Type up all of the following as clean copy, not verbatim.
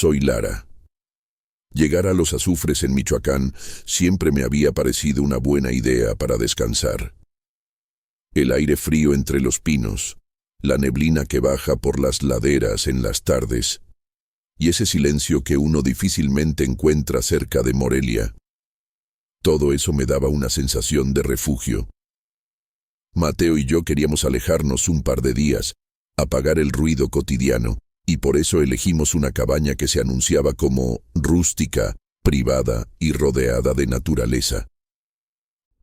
Soy Lara. Llegar a los azufres en Michoacán siempre me había parecido una buena idea para descansar. El aire frío entre los pinos, la neblina que baja por las laderas en las tardes, y ese silencio que uno difícilmente encuentra cerca de Morelia. Todo eso me daba una sensación de refugio. Mateo y yo queríamos alejarnos un par de días, apagar el ruido cotidiano, y por eso elegimos una cabaña que se anunciaba como rústica, privada y rodeada de naturaleza.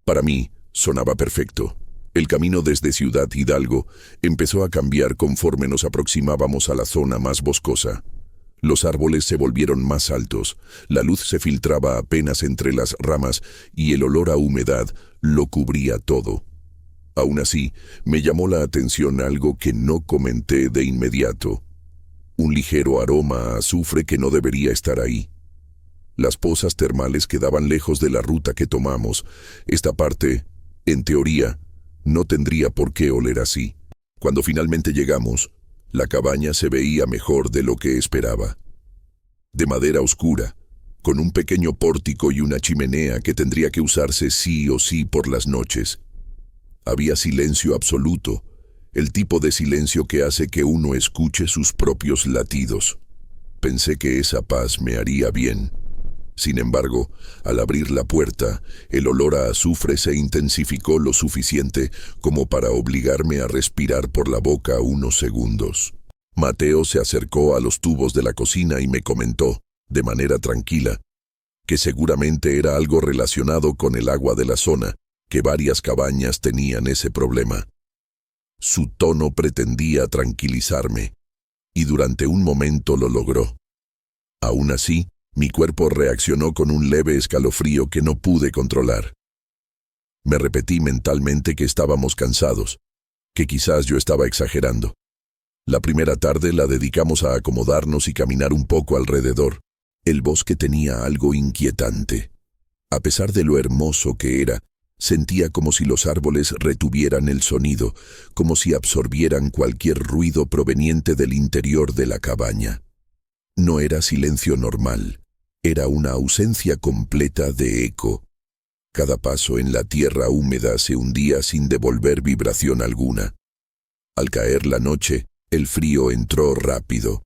Para mí, sonaba perfecto. El camino desde Ciudad Hidalgo empezó a cambiar conforme nos aproximábamos a la zona más boscosa. Los árboles se volvieron más altos, la luz se filtraba apenas entre las ramas y el olor a humedad lo cubría todo. Aún así, me llamó la atención algo que no comenté de inmediato. Un ligero aroma a azufre que no debería estar ahí. Las pozas termales quedaban lejos de la ruta que tomamos. Esta parte, en teoría, no tendría por qué oler así. Cuando finalmente llegamos, la cabaña se veía mejor de lo que esperaba. De madera oscura, con un pequeño pórtico y una chimenea que tendría que usarse sí o sí por las noches. Había silencio absoluto, el tipo de silencio que hace que uno escuche sus propios latidos. Pensé que esa paz me haría bien. Sin embargo, al abrir la puerta, el olor a azufre se intensificó lo suficiente como para obligarme a respirar por la boca unos segundos. Mateo se acercó a los tubos de la cocina y me comentó, de manera tranquila, que seguramente era algo relacionado con el agua de la zona, que varias cabañas tenían ese problema. Su tono pretendía tranquilizarme, y durante un momento lo logró. Aún así, mi cuerpo reaccionó con un leve escalofrío que no pude controlar. Me repetí mentalmente que estábamos cansados, que quizás yo estaba exagerando. La primera tarde la dedicamos a acomodarnos y caminar un poco alrededor. El bosque tenía algo inquietante. A pesar de lo hermoso que era, sentía como si los árboles retuvieran el sonido, como si absorbieran cualquier ruido proveniente del interior de la cabaña. No era silencio normal. Era una ausencia completa de eco. Cada paso en la tierra húmeda se hundía sin devolver vibración alguna. Al caer la noche, el frío entró rápido.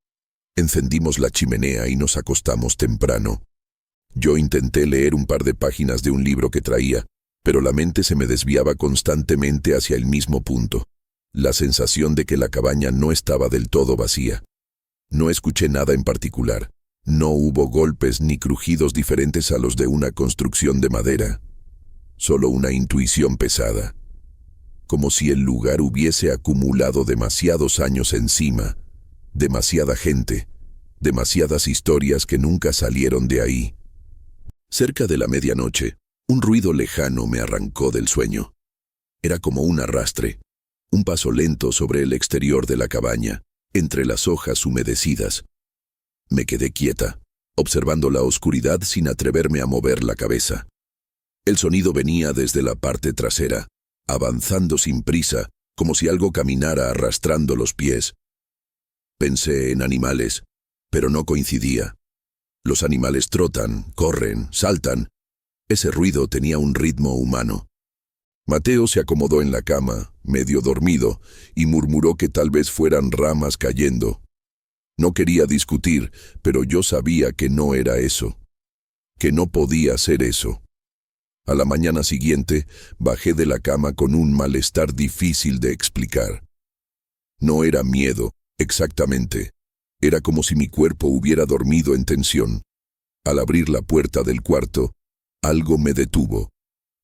Encendimos la chimenea y nos acostamos temprano. Yo intenté leer un par de páginas de un libro que traía, pero la mente se me desviaba constantemente hacia el mismo punto, la sensación de que la cabaña no estaba del todo vacía. No escuché nada en particular. No hubo golpes ni crujidos diferentes a los de una construcción de madera. Solo una intuición pesada. Como si el lugar hubiese acumulado demasiados años encima, demasiada gente, demasiadas historias que nunca salieron de ahí. Cerca de la medianoche, un ruido lejano me arrancó del sueño. Era como un arrastre, un paso lento sobre el exterior de la cabaña, entre las hojas humedecidas. Me quedé quieta, observando la oscuridad sin atreverme a mover la cabeza. El sonido venía desde la parte trasera, avanzando sin prisa, como si algo caminara arrastrando los pies. Pensé en animales, pero no coincidía. Los animales trotan, corren, saltan. Ese ruido tenía un ritmo humano. Mateo se acomodó en la cama, medio dormido, y murmuró que tal vez fueran ramas cayendo. No quería discutir, pero yo sabía que no era eso, que no podía ser eso. A la mañana siguiente, bajé de la cama con un malestar difícil de explicar. No era miedo, exactamente. Era como si mi cuerpo hubiera dormido en tensión. Al abrir la puerta del cuarto, algo me detuvo.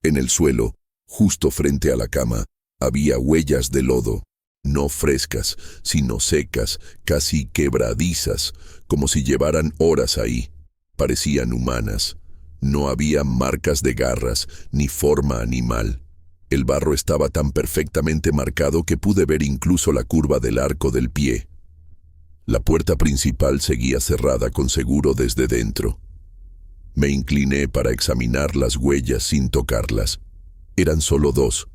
En el suelo, justo frente a la cama, había huellas de lodo. No frescas, sino secas, casi quebradizas, como si llevaran horas ahí. Parecían humanas. No había marcas de garras, ni forma animal. El barro estaba tan perfectamente marcado que pude ver incluso la curva del arco del pie. La puerta principal seguía cerrada con seguro desde dentro. Me incliné para examinar las huellas sin tocarlas. Eran solo dos,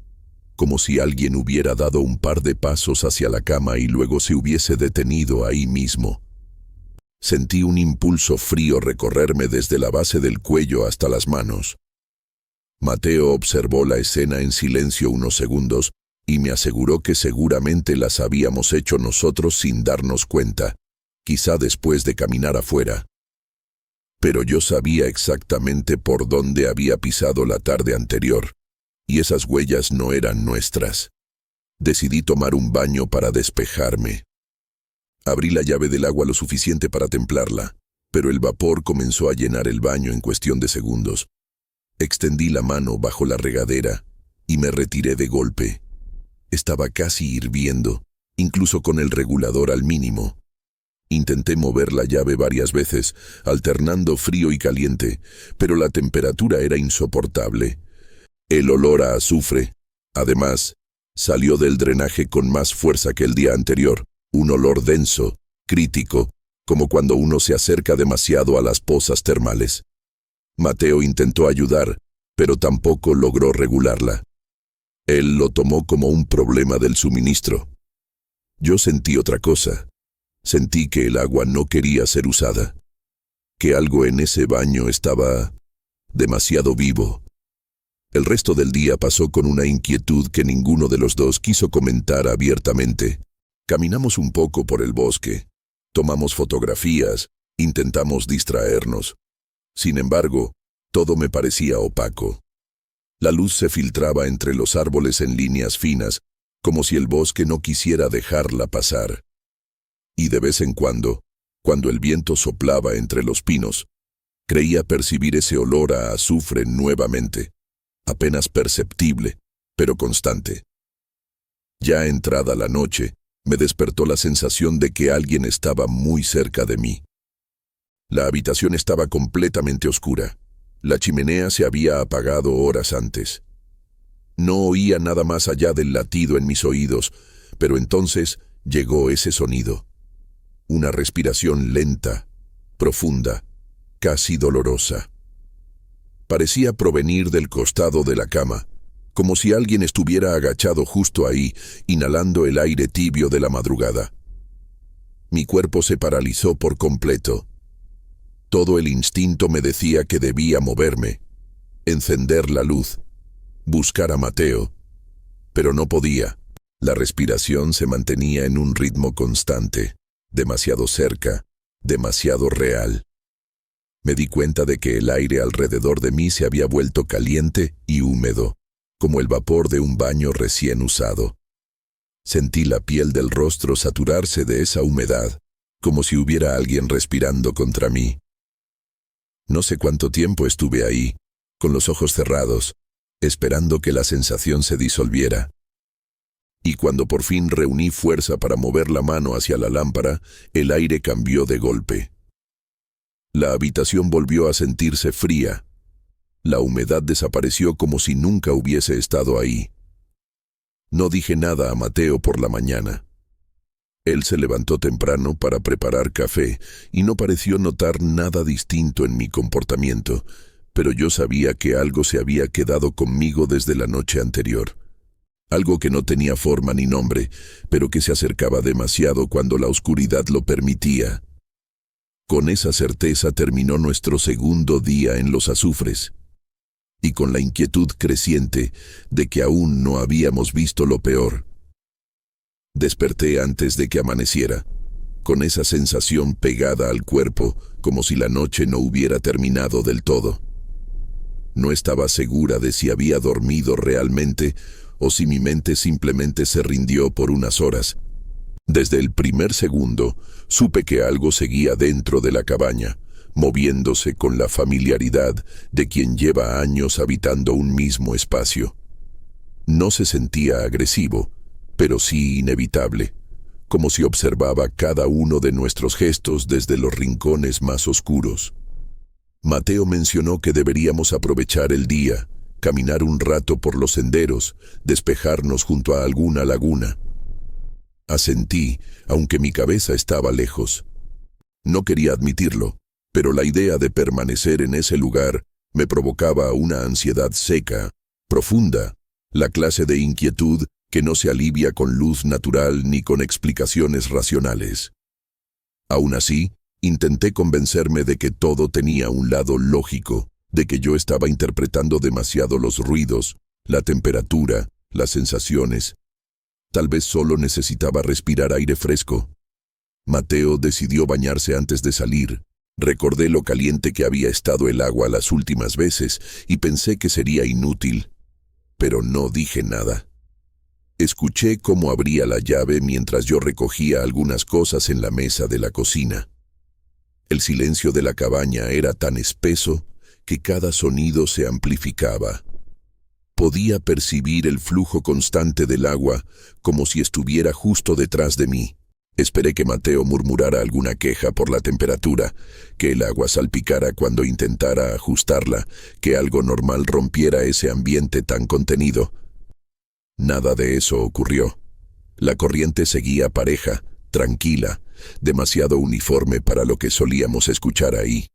como si alguien hubiera dado un par de pasos hacia la cama y luego se hubiese detenido ahí mismo. Sentí un impulso frío recorrerme desde la base del cuello hasta las manos. Mateo observó la escena en silencio unos segundos y me aseguró que seguramente las habíamos hecho nosotros sin darnos cuenta, quizá después de caminar afuera. Pero yo sabía exactamente por dónde había pisado la tarde anterior, y esas huellas no eran nuestras. Decidí tomar un baño para despejarme. Abrí la llave del agua lo suficiente para templarla, pero el vapor comenzó a llenar el baño en cuestión de segundos. Extendí la mano bajo la regadera y me retiré de golpe. Estaba casi hirviendo, incluso con el regulador al mínimo. Intenté mover la llave varias veces, alternando frío y caliente, pero la temperatura era insoportable. El olor a azufre, además, salió del drenaje con más fuerza que el día anterior, un olor denso, crítico, como cuando uno se acerca demasiado a las pozas termales. Mateo intentó ayudar, pero tampoco logró regularla. Él lo tomó como un problema del suministro. Yo sentí otra cosa. Sentí que el agua no quería ser usada, que algo en ese baño estaba demasiado vivo. El resto del día pasó con una inquietud que ninguno de los dos quiso comentar abiertamente. Caminamos un poco por el bosque, tomamos fotografías, intentamos distraernos. Sin embargo, todo me parecía opaco. La luz se filtraba entre los árboles en líneas finas, como si el bosque no quisiera dejarla pasar. Y de vez en cuando el viento soplaba entre los pinos, creía percibir ese olor a azufre nuevamente, apenas perceptible, pero constante. Ya entrada la noche, me despertó la sensación de que alguien estaba muy cerca de mí. La habitación estaba completamente oscura. La chimenea se había apagado horas antes. No oía nada más allá del latido en mis oídos, pero entonces llegó ese sonido. Una respiración lenta, profunda, casi dolorosa. Parecía provenir del costado de la cama, como si alguien estuviera agachado justo ahí, inhalando el aire tibio de la madrugada. Mi cuerpo se paralizó por completo. Todo el instinto me decía que debía moverme, encender la luz, buscar a Mateo, pero no podía. La respiración se mantenía en un ritmo constante, demasiado cerca, demasiado real. Me di cuenta de que el aire alrededor de mí se había vuelto caliente y húmedo, como el vapor de un baño recién usado. Sentí la piel del rostro saturarse de esa humedad, como si hubiera alguien respirando contra mí. No sé cuánto tiempo estuve ahí, con los ojos cerrados, esperando que la sensación se disolviera. Y cuando por fin reuní fuerza para mover la mano hacia la lámpara, el aire cambió de golpe. La habitación volvió a sentirse fría. La humedad desapareció como si nunca hubiese estado ahí. No dije nada a Mateo por la mañana. Él se levantó temprano para preparar café y no pareció notar nada distinto en mi comportamiento, pero yo sabía que algo se había quedado conmigo desde la noche anterior. Algo que no tenía forma ni nombre, pero que se acercaba demasiado cuando la oscuridad lo permitía. Con esa certeza terminó nuestro segundo día en los azufres, y con la inquietud creciente de que aún no habíamos visto lo peor. Desperté antes de que amaneciera, con esa sensación pegada al cuerpo, como si la noche no hubiera terminado del todo. No estaba segura de si había dormido realmente o si mi mente simplemente se rindió por unas horas. Desde el primer segundo, supe que algo seguía dentro de la cabaña, moviéndose con la familiaridad de quien lleva años habitando un mismo espacio. No se sentía agresivo, pero sí inevitable, como si observaba cada uno de nuestros gestos desde los rincones más oscuros. Mateo mencionó que deberíamos aprovechar el día, caminar un rato por los senderos, despejarnos junto a alguna laguna. Asentí, aunque mi cabeza estaba lejos. No quería admitirlo, pero la idea de permanecer en ese lugar me provocaba una ansiedad seca, profunda, la clase de inquietud que no se alivia con luz natural ni con explicaciones racionales. Aún así, Intenté convencerme de que todo tenía un lado lógico, de que yo estaba interpretando demasiado los ruidos, la temperatura, las sensaciones. Tal vez solo necesitaba respirar aire fresco. Mateo decidió bañarse antes de salir. Recordé lo caliente que había estado el agua las últimas veces y pensé que sería inútil, pero no dije nada. Escuché cómo abría la llave mientras yo recogía algunas cosas en la mesa de la cocina. El silencio de la cabaña era tan espeso que cada sonido se amplificaba. Podía percibir el flujo constante del agua como si estuviera justo detrás de mí. Esperé que Mateo murmurara alguna queja por la temperatura, que el agua salpicara cuando intentara ajustarla, que algo normal rompiera ese ambiente tan contenido. Nada de eso ocurrió. La corriente seguía pareja, tranquila, demasiado uniforme para lo que solíamos escuchar ahí.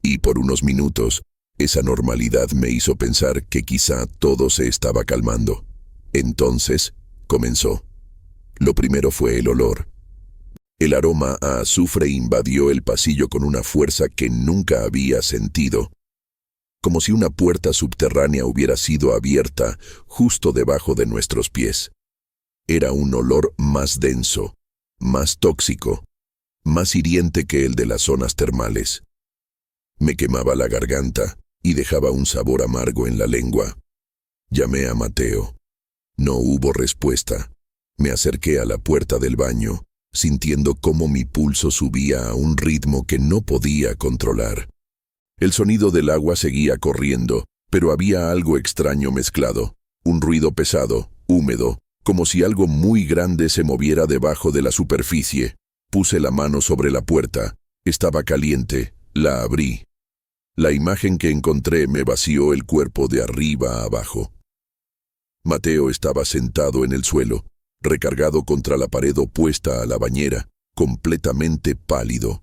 Y por unos minutos, esa normalidad me hizo pensar que quizá todo se estaba calmando. Entonces, comenzó. Lo primero fue el olor. El aroma a azufre invadió el pasillo con una fuerza que nunca había sentido, como si una puerta subterránea hubiera sido abierta justo debajo de nuestros pies. Era un olor más denso, más tóxico, más hiriente que el de las zonas termales. Me quemaba la garganta y dejaba un sabor amargo en la lengua. Llamé a Mateo. No hubo respuesta. Me acerqué a la puerta del baño, sintiendo cómo mi pulso subía a un ritmo que no podía controlar. El sonido del agua seguía corriendo, pero había algo extraño mezclado, un ruido pesado, húmedo, como si algo muy grande se moviera debajo de la superficie. Puse la mano sobre la puerta. Estaba caliente. La abrí. La imagen que encontré me vació el cuerpo de arriba a abajo. Mateo estaba sentado en el suelo, recargado contra la pared opuesta a la bañera, completamente pálido.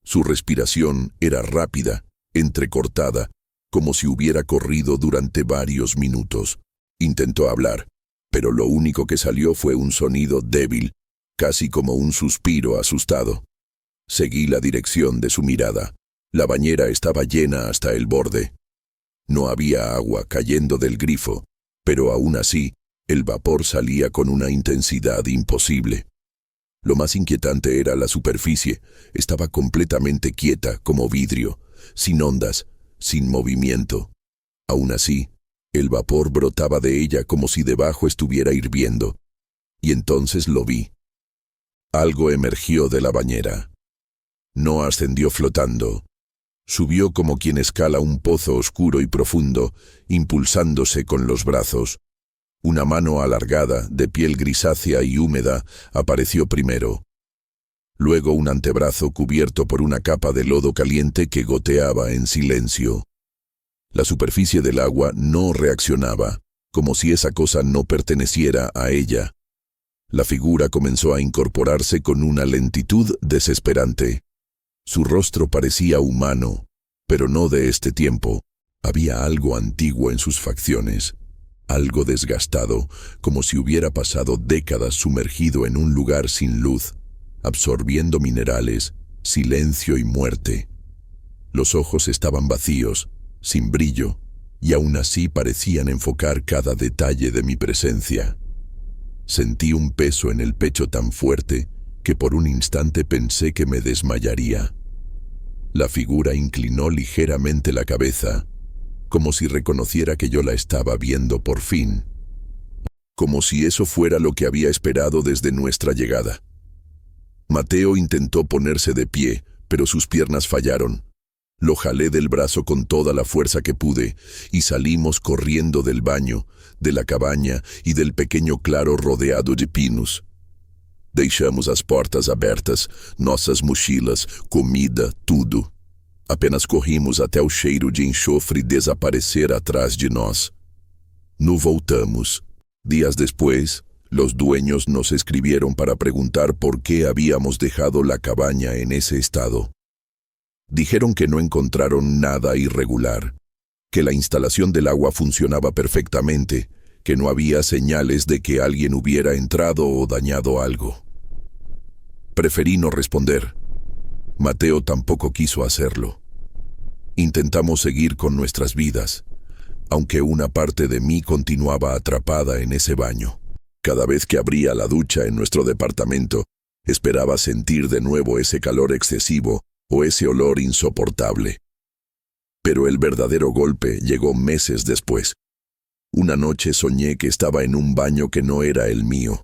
Su respiración era rápida, entrecortada, como si hubiera corrido durante varios minutos. Intentó hablar, pero lo único que salió fue un sonido débil, casi como un suspiro asustado. Seguí la dirección de su mirada. La bañera estaba llena hasta el borde. No había agua cayendo del grifo, pero aún así, el vapor salía con una intensidad imposible. Lo más inquietante era la superficie. Estaba completamente quieta, como vidrio, sin ondas, sin movimiento. Aún así, el vapor brotaba de ella como si debajo estuviera hirviendo. Y entonces lo vi. Algo emergió de la bañera. No ascendió flotando. Subió como quien escala un pozo oscuro y profundo, impulsándose con los brazos. Una mano alargada, de piel grisácea y húmeda, apareció primero. Luego un antebrazo cubierto por una capa de lodo caliente que goteaba en silencio. La superficie del agua no reaccionaba, como si esa cosa no perteneciera a ella. La figura comenzó a incorporarse con una lentitud desesperante. Su rostro parecía humano, pero no de este tiempo. Había algo antiguo en sus facciones. Algo desgastado, como si hubiera pasado décadas sumergido en un lugar sin luz, absorbiendo minerales, silencio y muerte. Los ojos estaban vacíos, sin brillo, y aún así parecían enfocar cada detalle de mi presencia. Sentí un peso en el pecho tan fuerte que por un instante pensé que me desmayaría. La figura inclinó ligeramente la cabeza, como si reconociera que yo la estaba viendo por fin, como si eso fuera lo que había esperado desde nuestra llegada. Mateo intentó ponerse de pie, pero sus piernas fallaron. Lo jalé del brazo con toda la fuerza que pude y salimos corriendo del baño, de la cabaña y del pequeño claro rodeado de pinos. Deixamos as portas abertas, nossas mochilas, comida, tudo. Apenas corrimos até o cheiro de enxofre desaparecer atrás de nós. No voltamos. Días después, los dueños nos escribieron para preguntar por qué habíamos dejado la cabaña en ese estado. Dijeron que no encontraron nada irregular, que la instalación del agua funcionaba perfectamente, que no había señales de que alguien hubiera entrado o dañado algo. Preferí no responder. Mateo tampoco quiso hacerlo. Intentamos seguir con nuestras vidas, aunque una parte de mí continuaba atrapada en ese baño. Cada vez que abría la ducha en nuestro departamento, esperaba sentir de nuevo ese calor excesivo o ese olor insoportable. Pero el verdadero golpe llegó meses después. Una noche soñé que estaba en un baño que no era el mío.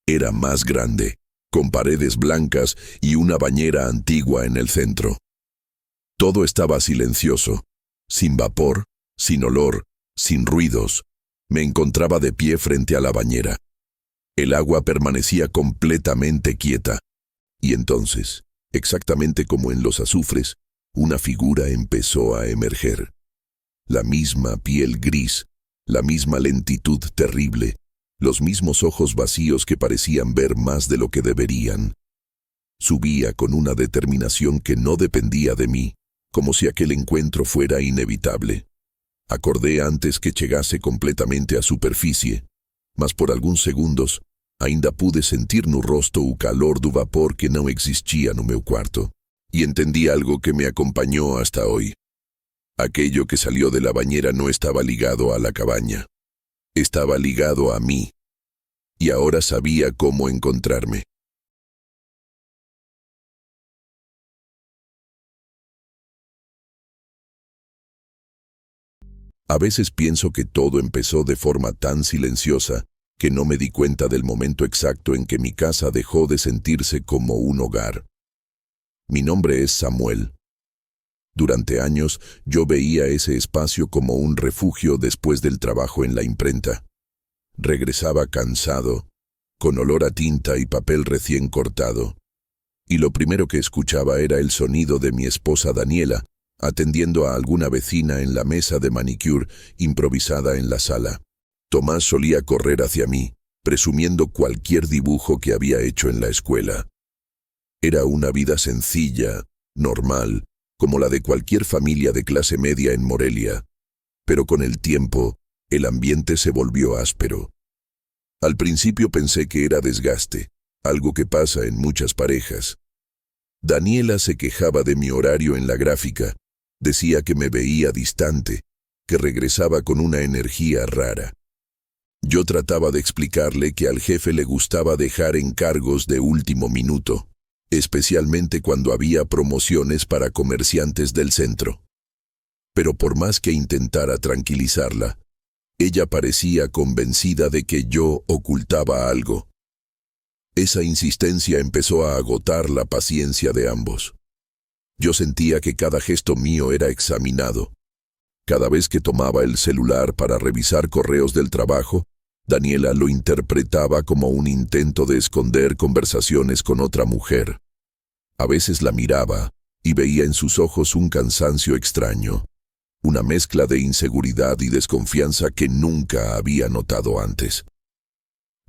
Era más grande, con paredes blancas y una bañera antigua en el centro. Todo estaba silencioso, sin vapor, sin olor, sin ruidos. Me encontraba de pie frente a la bañera. El agua permanecía completamente quieta. Y entonces, exactamente como en los azufres, una figura empezó a emerger. La misma piel gris, la misma lentitud terrible, los mismos ojos vacíos que parecían ver más de lo que deberían. Subía con una determinación que no dependía de mí, como si aquel encuentro fuera inevitable. Acordé antes que llegase completamente a superficie, mas por alguns segundos ainda pude sentir no rosto o calor do vapor que não existia no meu quarto, y entendí algo que me acompañó hasta hoy. Aquello que salió de la bañera no estaba ligado a la cabaña, estaba ligado a mí, y ahora sabía cómo encontrarme. A veces pienso que todo empezó de forma tan silenciosa que no me di cuenta del momento exacto en que mi casa dejó de sentirse como un hogar. Mi nombre es Samuel. Durante años yo veía ese espacio como un refugio después del trabajo en la imprenta. Regresaba cansado, con olor a tinta y papel recién cortado, y lo primero que escuchaba era el sonido de mi esposa Daniela, atendiendo a alguna vecina en la mesa de manicure improvisada en la sala. Tomás solía correr hacia mí, presumiendo cualquier dibujo que había hecho en la escuela. Era una vida sencilla, normal, como la de cualquier familia de clase media en Morelia, pero con el tiempo, el ambiente se volvió áspero. Al principio pensé que era desgaste, algo que pasa en muchas parejas. Daniela se quejaba de mi horario en la gráfica, decía que me veía distante, que regresaba con una energía rara. Yo trataba de explicarle que al jefe le gustaba dejar encargos de último minuto, especialmente cuando había promociones para comerciantes del centro. Pero por más que intentara tranquilizarla, ella parecía convencida de que yo ocultaba algo. Esa insistencia empezó a agotar la paciencia de ambos. Yo sentía que cada gesto mío era examinado. Cada vez que tomaba el celular para revisar correos del trabajo, Daniela lo interpretaba como un intento de esconder conversaciones con otra mujer. A veces la miraba y veía en sus ojos un cansancio extraño, una mezcla de inseguridad y desconfianza que nunca había notado antes.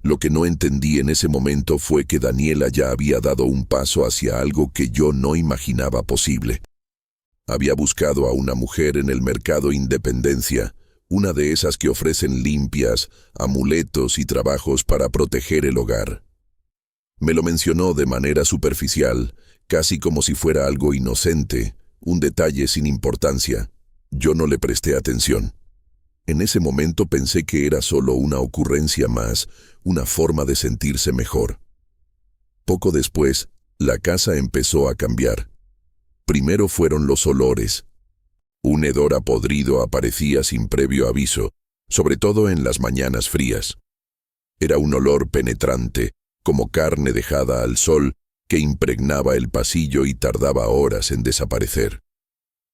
Lo que no entendí en ese momento fue que Daniela ya había dado un paso hacia algo que yo no imaginaba posible. Había buscado a una mujer en el mercado Independencia, una de esas que ofrecen limpias, amuletos y trabajos para proteger el hogar. Me lo mencionó de manera superficial, casi como si fuera algo inocente, un detalle sin importancia. Yo no le presté atención. En ese momento pensé que era solo una ocurrencia más, una forma de sentirse mejor. Poco después, la casa empezó a cambiar. Primero fueron los olores. Un hedor a podrido aparecía sin previo aviso, sobre todo en las mañanas frías. Era un olor penetrante, como carne dejada al sol, que impregnaba el pasillo y tardaba horas en desaparecer.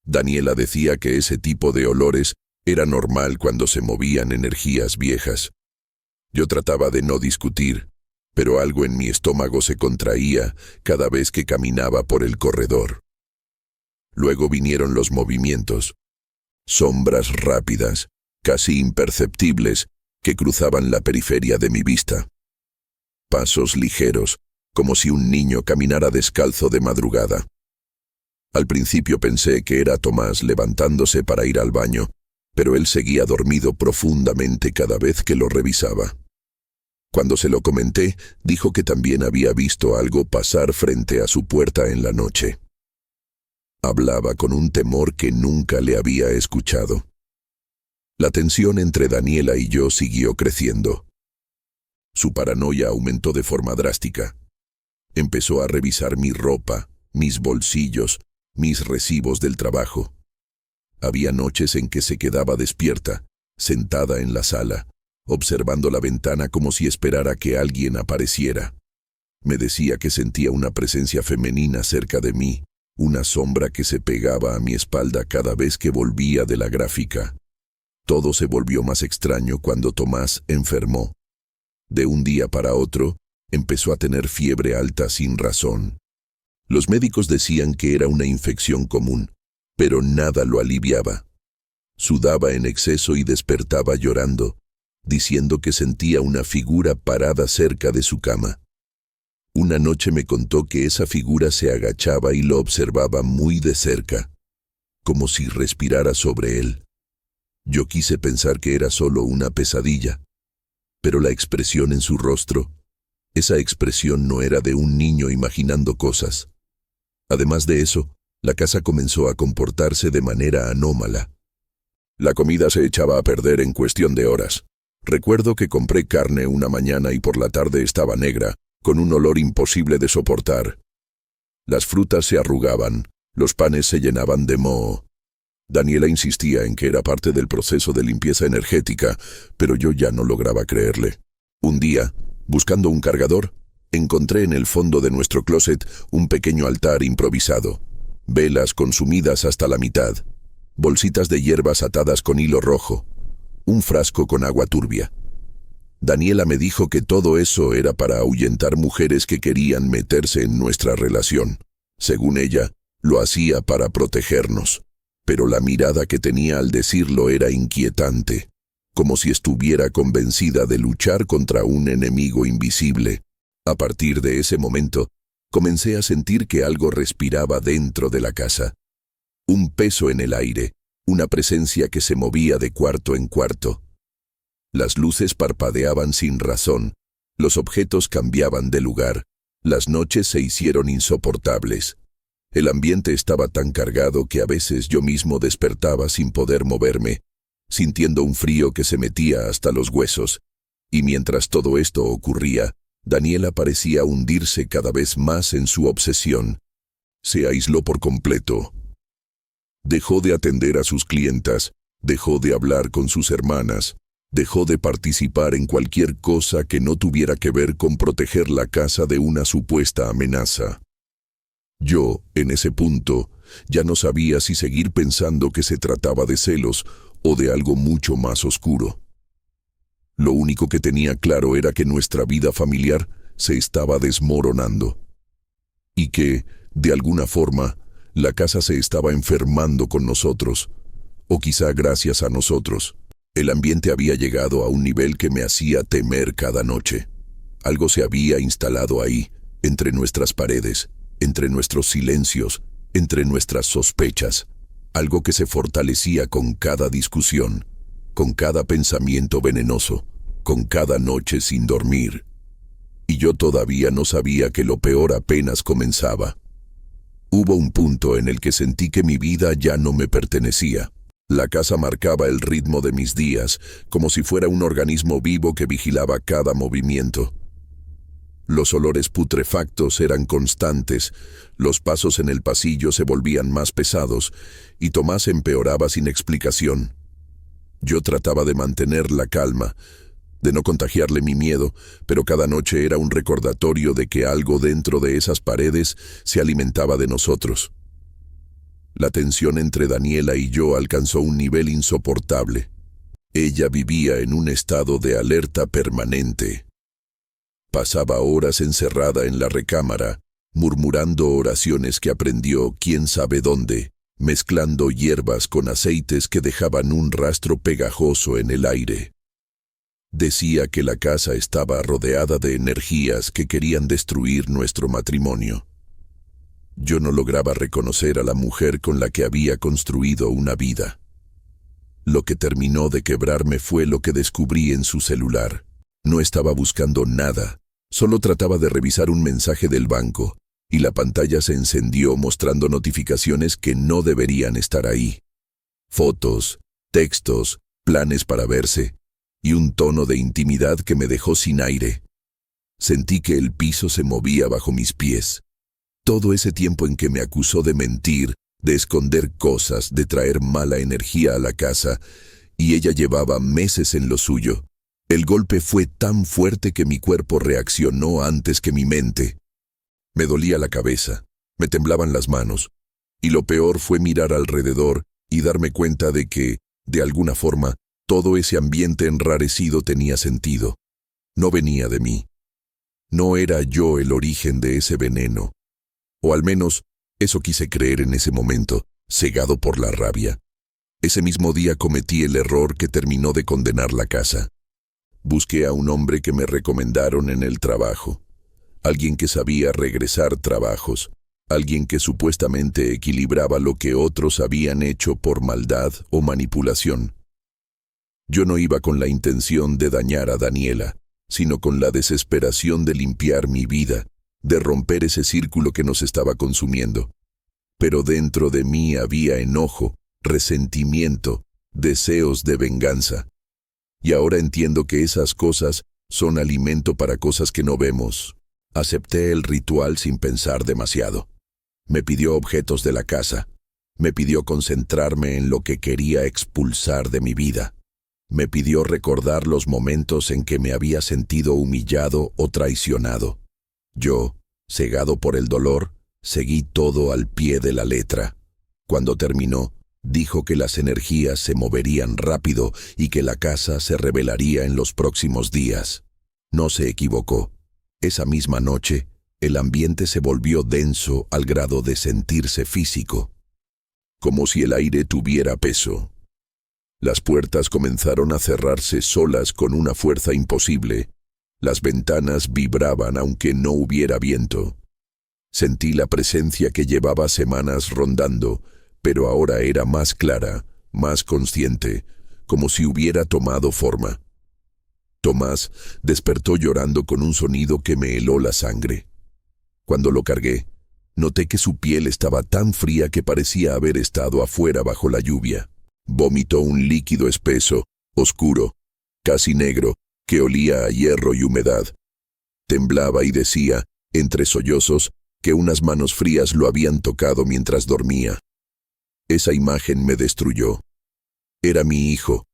Daniela decía que ese tipo de olores era normal cuando se movían energías viejas. Yo trataba de no discutir, pero algo en mi estómago se contraía cada vez que caminaba por el corredor. Luego vinieron los movimientos, sombras rápidas, casi imperceptibles, que cruzaban la periferia de mi vista. Pasos ligeros, como si un niño caminara descalzo de madrugada. Al principio pensé que era Tomás levantándose para ir al baño, pero él seguía dormido profundamente cada vez que lo revisaba. Cuando se lo comenté, dijo que también había visto algo pasar frente a su puerta en la noche. Hablaba con un temor que nunca le había escuchado. La tensión entre Daniela y yo siguió creciendo. Su paranoia aumentó de forma drástica. Empezó a revisar mi ropa, mis bolsillos, mis recibos del trabajo. Había noches en que se quedaba despierta, sentada en la sala, observando la ventana como si esperara que alguien apareciera. Me decía que sentía una presencia femenina cerca de mí, una sombra que se pegaba a mi espalda cada vez que volvía de la gráfica. Todo se volvió más extraño cuando Tomás enfermó. De un día para otro, empezó a tener fiebre alta sin razón. Los médicos decían que era una infección común, pero nada lo aliviaba. Sudaba en exceso y despertaba llorando, diciendo que sentía una figura parada cerca de su cama. Una noche me contó que esa figura se agachaba y lo observaba muy de cerca, como si respirara sobre él. Yo quise pensar que era solo una pesadilla, pero la expresión en su rostro, esa expresión no era de un niño imaginando cosas. Además de eso, la casa comenzó a comportarse de manera anómala. La comida se echaba a perder en cuestión de horas. Recuerdo que compré carne una mañana y por la tarde estaba negra, con un olor imposible de soportar. Las frutas se arrugaban, los panes se llenaban de moho. Daniela insistía en que era parte del proceso de limpieza energética, pero yo ya no lograba creerle. Un día, buscando un cargador, encontré en el fondo de nuestro closet un pequeño altar improvisado, velas consumidas hasta la mitad, bolsitas de hierbas atadas con hilo rojo, un frasco con agua turbia. Daniela me dijo que todo eso era para ahuyentar mujeres que querían meterse en nuestra relación. Según ella, lo hacía para protegernos, pero la mirada que tenía al decirlo era inquietante, como si estuviera convencida de luchar contra un enemigo invisible. A partir de ese momento, comencé a sentir que algo respiraba dentro de la casa. Un peso en el aire, una presencia que se movía de cuarto en cuarto. Las luces parpadeaban sin razón, los objetos cambiaban de lugar, las noches se hicieron insoportables. El ambiente estaba tan cargado que a veces yo mismo despertaba sin poder moverme, sintiendo un frío que se metía hasta los huesos. Y mientras todo esto ocurría, Daniela parecía hundirse cada vez más en su obsesión. Se aisló por completo. Dejó de atender a sus clientas, dejó de hablar con sus hermanas, dejó de participar en cualquier cosa que no tuviera que ver con proteger la casa de una supuesta amenaza. Yo, en ese punto, ya no sabía si seguir pensando que se trataba de celos o de algo mucho más oscuro. Lo único que tenía claro era que nuestra vida familiar se estaba desmoronando y que, de alguna forma, la casa se estaba enfermando con nosotros, o quizá gracias a nosotros. El ambiente había llegado a un nivel que me hacía temer cada noche. Algo se había instalado ahí, entre nuestras paredes, entre nuestros silencios, entre nuestras sospechas. Algo que se fortalecía con cada discusión, con cada pensamiento venenoso, con cada noche sin dormir. Y yo todavía no sabía que lo peor apenas comenzaba. Hubo un punto en el que sentí que mi vida ya no me pertenecía. La casa marcaba el ritmo de mis días, como si fuera un organismo vivo que vigilaba cada movimiento. Los olores putrefactos eran constantes, los pasos en el pasillo se volvían más pesados, y Tomás empeoraba sin explicación. Yo trataba de mantener la calma, de no contagiarle mi miedo, pero cada noche era un recordatorio de que algo dentro de esas paredes se alimentaba de nosotros. La tensión entre Daniela y yo alcanzó un nivel insoportable. Ella vivía en un estado de alerta permanente. Pasaba horas encerrada en la recámara, murmurando oraciones que aprendió quién sabe dónde, mezclando hierbas con aceites que dejaban un rastro pegajoso en el aire. Decía que la casa estaba rodeada de energías que querían destruir nuestro matrimonio. Yo no lograba reconocer a la mujer con la que había construido una vida. Lo que terminó de quebrarme fue lo que descubrí en su celular. No estaba buscando nada, solo trataba de revisar un mensaje del banco, y la pantalla se encendió mostrando notificaciones que no deberían estar ahí. Fotos, textos, planes para verse, y un tono de intimidad que me dejó sin aire. Sentí que el piso se movía bajo mis pies. Todo ese tiempo en que me acusó de mentir, de esconder cosas, de traer mala energía a la casa, y ella llevaba meses en lo suyo. El golpe fue tan fuerte que mi cuerpo reaccionó antes que mi mente. Me dolía la cabeza, me temblaban las manos, y lo peor fue mirar alrededor y darme cuenta de que, de alguna forma, todo ese ambiente enrarecido tenía sentido. No venía de mí. No era yo el origen de ese veneno. O al menos, eso quise creer en ese momento, cegado por la rabia. Ese mismo día cometí el error que terminó de condenar la casa. Busqué a un hombre que me recomendaron en el trabajo. Alguien que sabía regresar trabajos. Alguien que supuestamente equilibraba lo que otros habían hecho por maldad o manipulación. Yo no iba con la intención de dañar a Daniela, sino con la desesperación de limpiar mi vida, de romper ese círculo que nos estaba consumiendo. Pero dentro de mí había enojo, resentimiento, deseos de venganza. Y ahora entiendo que esas cosas son alimento para cosas que no vemos. Acepté el ritual sin pensar demasiado. Me pidió objetos de la casa. Me pidió concentrarme en lo que quería expulsar de mi vida. Me pidió recordar los momentos en que me había sentido humillado o traicionado. Yo, cegado por el dolor, seguí todo al pie de la letra. Cuando terminó, dijo que las energías se moverían rápido y que la casa se revelaría en los próximos días. No se equivocó. Esa misma noche, el ambiente se volvió denso al grado de sentirse físico, como si el aire tuviera peso. Las puertas comenzaron a cerrarse solas con una fuerza imposible. Las ventanas vibraban aunque no hubiera viento. Sentí la presencia que llevaba semanas rondando, pero ahora era más clara, más consciente, como si hubiera tomado forma. Tomás despertó llorando con un sonido que me heló la sangre. Cuando lo cargué, noté que su piel estaba tan fría que parecía haber estado afuera bajo la lluvia. Vomitó un líquido espeso, oscuro, casi negro, que olía a hierro y humedad. Temblaba y decía, entre sollozos, que unas manos frías lo habían tocado mientras dormía. Esa imagen me destruyó. Era mi hijo,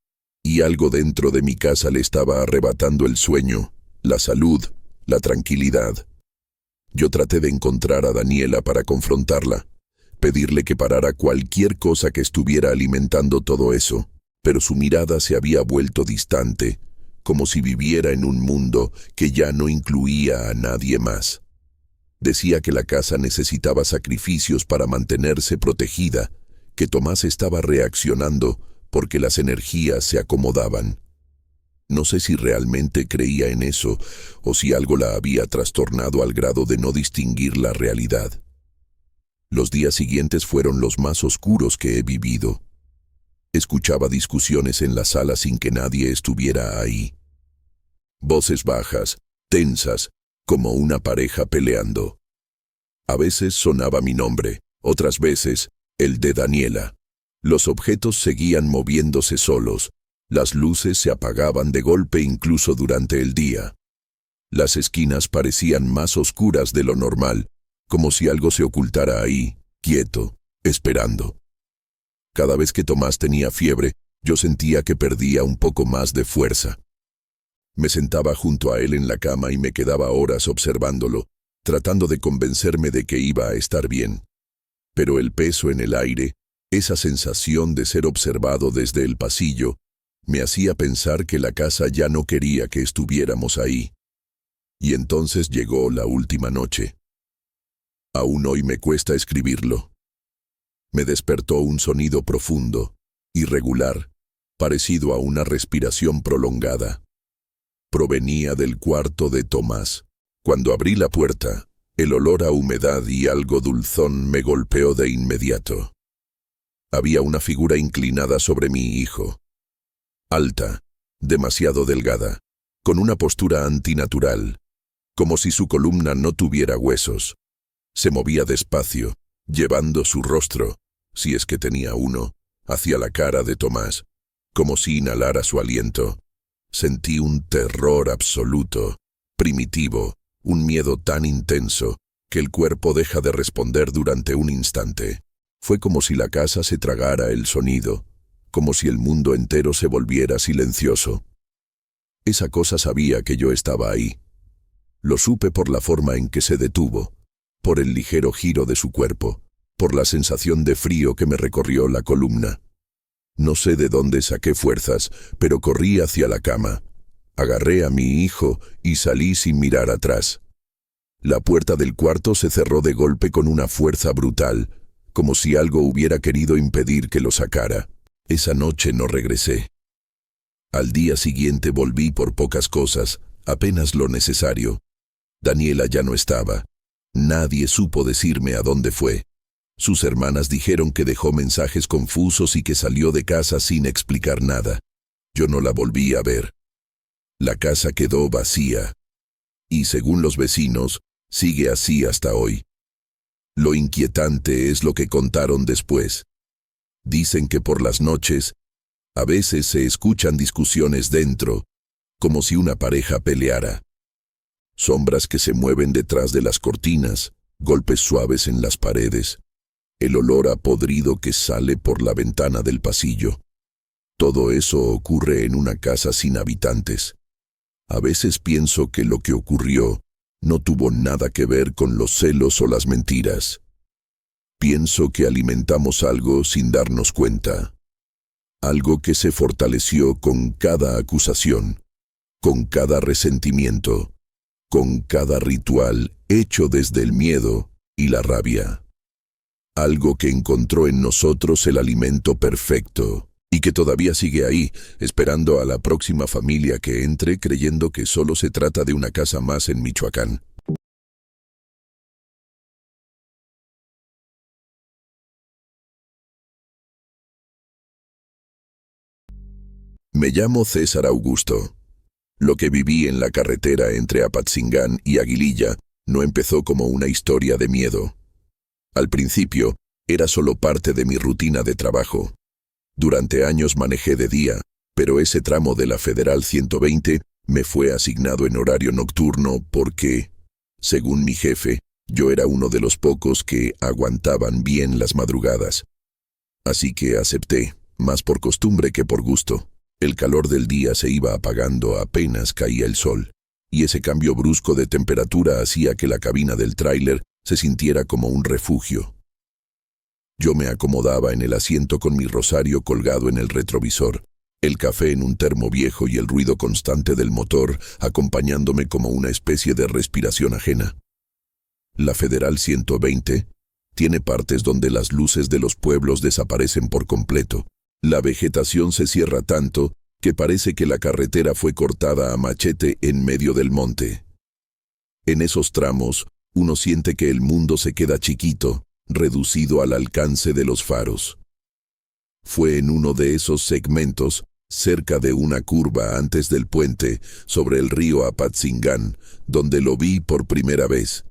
y algo dentro de mi casa le estaba arrebatando el sueño, la salud, la tranquilidad. Yo traté de encontrar a Daniela para confrontarla, pedirle que parara cualquier cosa que estuviera alimentando todo eso, pero su mirada se había vuelto distante, como si viviera en un mundo que ya no incluía a nadie más. Decía que la casa necesitaba sacrificios para mantenerse protegida, que Tomás estaba reaccionando porque las energías se acomodaban. No sé si realmente creía en eso o si algo la había trastornado al grado de no distinguir la realidad. Los días siguientes fueron los más oscuros que he vivido. Escuchaba discusiones en la sala sin que nadie estuviera ahí. Voces bajas, tensas, como una pareja peleando. A veces sonaba mi nombre, otras veces el de Daniela. Los objetos seguían moviéndose solos. Las luces se apagaban de golpe incluso durante el día. Las esquinas parecían más oscuras de lo normal, como si algo se ocultara ahí, quieto, esperando. Cada vez que Tomás tenía fiebre, yo sentía que perdía un poco más de fuerza. Me sentaba junto a él en la cama y me quedaba horas observándolo, tratando de convencerme de que iba a estar bien. Pero el peso en el aire, esa sensación de ser observado desde el pasillo, me hacía pensar que la casa ya no quería que estuviéramos ahí. Y entonces llegó la última noche. Aún hoy me cuesta escribirlo. Me despertó un sonido profundo, irregular, parecido a una respiración prolongada. Provenía del cuarto de Tomás. Cuando abrí la puerta, el olor a humedad y algo dulzón me golpeó de inmediato. Había una figura inclinada sobre mi hijo. Alta, demasiado delgada, con una postura antinatural, como si su columna no tuviera huesos. Se movía despacio, llevando su rostro, si es que tenía uno, hacia la cara de Tomás, como si inhalara su aliento. Sentí un terror absoluto, primitivo, un miedo tan intenso, que el cuerpo deja de responder durante un instante. Fue como si la casa se tragara el sonido, como si el mundo entero se volviera silencioso. Esa cosa sabía que yo estaba ahí. Lo supe por la forma en que se detuvo, por el ligero giro de su cuerpo, por la sensación de frío que me recorrió la columna. No sé de dónde saqué fuerzas, pero corrí hacia la cama. Agarré a mi hijo y salí sin mirar atrás. La puerta del cuarto se cerró de golpe con una fuerza brutal, como si algo hubiera querido impedir que lo sacara. Esa noche no regresé. Al día siguiente volví por pocas cosas, apenas lo necesario. Daniela ya no estaba. Nadie supo decirme a dónde fue. Sus hermanas dijeron que dejó mensajes confusos y que salió de casa sin explicar nada. Yo no la volví a ver. La casa quedó vacía. Y según los vecinos, sigue así hasta hoy. Lo inquietante es lo que contaron después. Dicen que por las noches, a veces se escuchan discusiones dentro, como si una pareja peleara. Sombras que se mueven detrás de las cortinas, golpes suaves en las paredes, el olor a podrido que sale por la ventana del pasillo. Todo eso ocurre en una casa sin habitantes. A veces pienso que lo que ocurrió no tuvo nada que ver con los celos o las mentiras. Pienso que alimentamos algo sin darnos cuenta. Algo que se fortaleció con cada acusación, con cada resentimiento, con cada ritual hecho desde el miedo y la rabia. Algo que encontró en nosotros el alimento perfecto y que todavía sigue ahí, esperando a la próxima familia que entre creyendo que solo se trata de una casa más en Michoacán. Me llamo César Augusto. Lo que viví en la carretera entre Apatzingán y Aguililla no empezó como una historia de miedo. Al principio, era solo parte de mi rutina de trabajo. Durante años manejé de día, pero ese tramo de la Federal 120 me fue asignado en horario nocturno porque, según mi jefe, yo era uno de los pocos que aguantaban bien las madrugadas. Así que acepté, más por costumbre que por gusto. El calor del día se iba apagando apenas caía el sol, y ese cambio brusco de temperatura hacía que la cabina del tráiler se sintiera como un refugio. Yo me acomodaba en el asiento con mi rosario colgado en el retrovisor, el café en un termo viejo y el ruido constante del motor acompañándome como una especie de respiración ajena. La Federal 120 tiene partes donde las luces de los pueblos desaparecen por completo. La vegetación se cierra tanto que parece que la carretera fue cortada a machete en medio del monte. En esos tramos, uno siente que el mundo se queda chiquito, reducido al alcance de los faros. Fue en uno de esos segmentos, cerca de una curva antes del puente, sobre el río Apatzingán, donde lo vi por primera vez.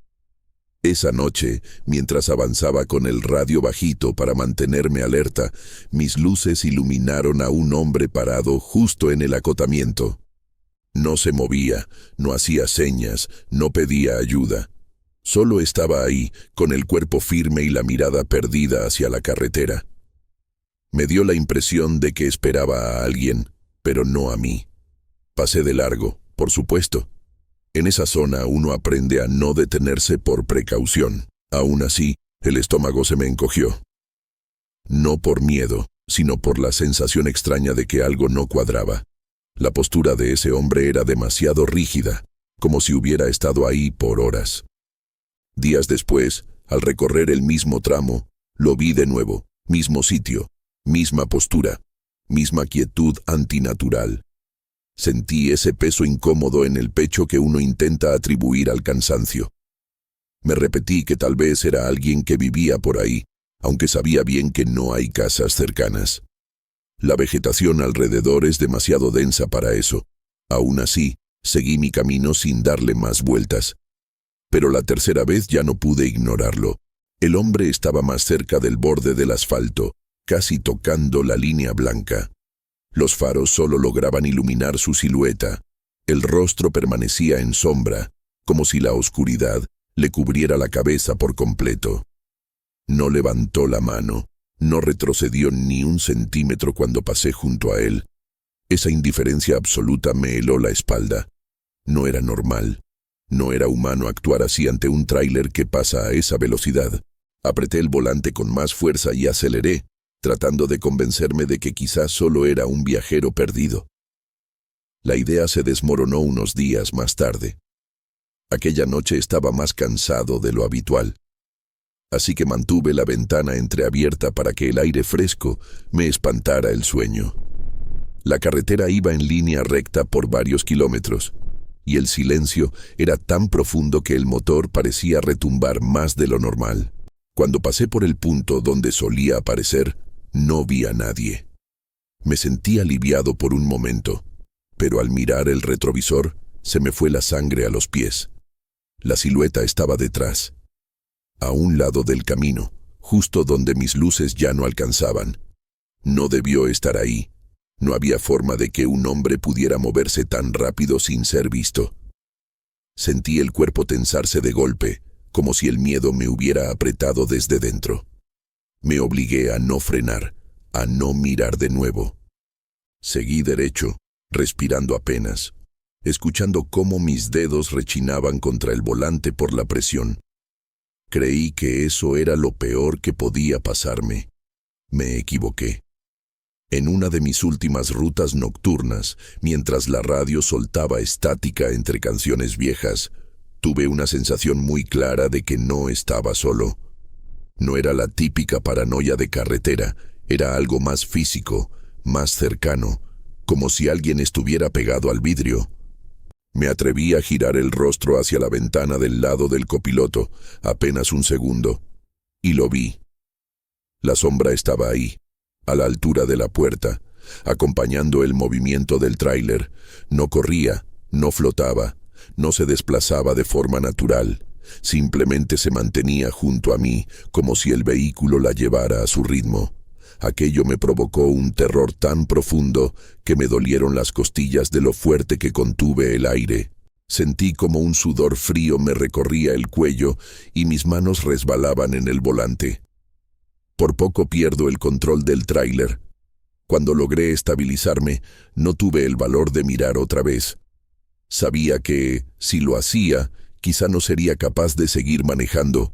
Esa noche, mientras avanzaba con el radio bajito para mantenerme alerta, mis luces iluminaron a un hombre parado justo en el acotamiento. No se movía, no hacía señas, no pedía ayuda. Solo estaba ahí, con el cuerpo firme y la mirada perdida hacia la carretera. Me dio la impresión de que esperaba a alguien, pero no a mí. Pasé de largo, por supuesto. En esa zona uno aprende a no detenerse por precaución. Aún así, el estómago se me encogió. No por miedo, sino por la sensación extraña de que algo no cuadraba. La postura de ese hombre era demasiado rígida, como si hubiera estado ahí por horas. Días después, al recorrer el mismo tramo, lo vi de nuevo, mismo sitio, misma postura, misma quietud antinatural. Sentí ese peso incómodo en el pecho que uno intenta atribuir al cansancio. Me repetí que tal vez era alguien que vivía por ahí, aunque sabía bien que no hay casas cercanas. La vegetación alrededor es demasiado densa para eso. Aún así, seguí mi camino sin darle más vueltas. Pero la tercera vez ya no pude ignorarlo. El hombre estaba más cerca del borde del asfalto, casi tocando la línea blanca. Los faros solo lograban iluminar su silueta. El rostro permanecía en sombra, como si la oscuridad le cubriera la cabeza por completo. No levantó la mano, no retrocedió ni un centímetro cuando pasé junto a él. Esa indiferencia absoluta me heló la espalda. No era normal. No era humano actuar así ante un tráiler que pasa a esa velocidad. Apreté el volante con más fuerza y aceleré, tratando de convencerme de que quizás solo era un viajero perdido. La idea se desmoronó unos días más tarde. Aquella noche estaba más cansado de lo habitual, así que mantuve la ventana entreabierta para que el aire fresco me espantara el sueño. La carretera iba en línea recta por varios kilómetros, y el silencio era tan profundo que el motor parecía retumbar más de lo normal. Cuando pasé por el punto donde solía aparecer, no vi a nadie. Me sentí aliviado por un momento, pero al mirar el retrovisor, se me fue la sangre a los pies. La silueta estaba detrás, a un lado del camino, justo donde mis luces ya no alcanzaban. No debió estar ahí. No había forma de que un hombre pudiera moverse tan rápido sin ser visto. Sentí el cuerpo tensarse de golpe, como si el miedo me hubiera apretado desde dentro. Me obligué a no frenar, a no mirar de nuevo. Seguí derecho, respirando apenas, escuchando cómo mis dedos rechinaban contra el volante por la presión. Creí que eso era lo peor que podía pasarme. Me equivoqué. En una de mis últimas rutas nocturnas, mientras la radio soltaba estática entre canciones viejas, tuve una sensación muy clara de que no estaba solo. No era la típica paranoia de carretera, era algo más físico, más cercano, como si alguien estuviera pegado al vidrio. Me atreví a girar el rostro hacia la ventana del lado del copiloto, apenas un segundo, y lo vi. La sombra estaba ahí, a la altura de la puerta, acompañando el movimiento del tráiler. No corría, no flotaba, no se desplazaba de forma natural. Simplemente se mantenía junto a mí, como si el vehículo la llevara a su ritmo. Aquello me provocó un terror tan profundo que me dolieron las costillas de lo fuerte que contuve el aire. Sentí como un sudor frío me recorría el cuello y mis manos resbalaban en el volante. Por poco pierdo el control del tráiler. Cuando logré estabilizarme, no tuve el valor de mirar otra vez. Sabía que, si lo hacía, quizá no sería capaz de seguir manejando.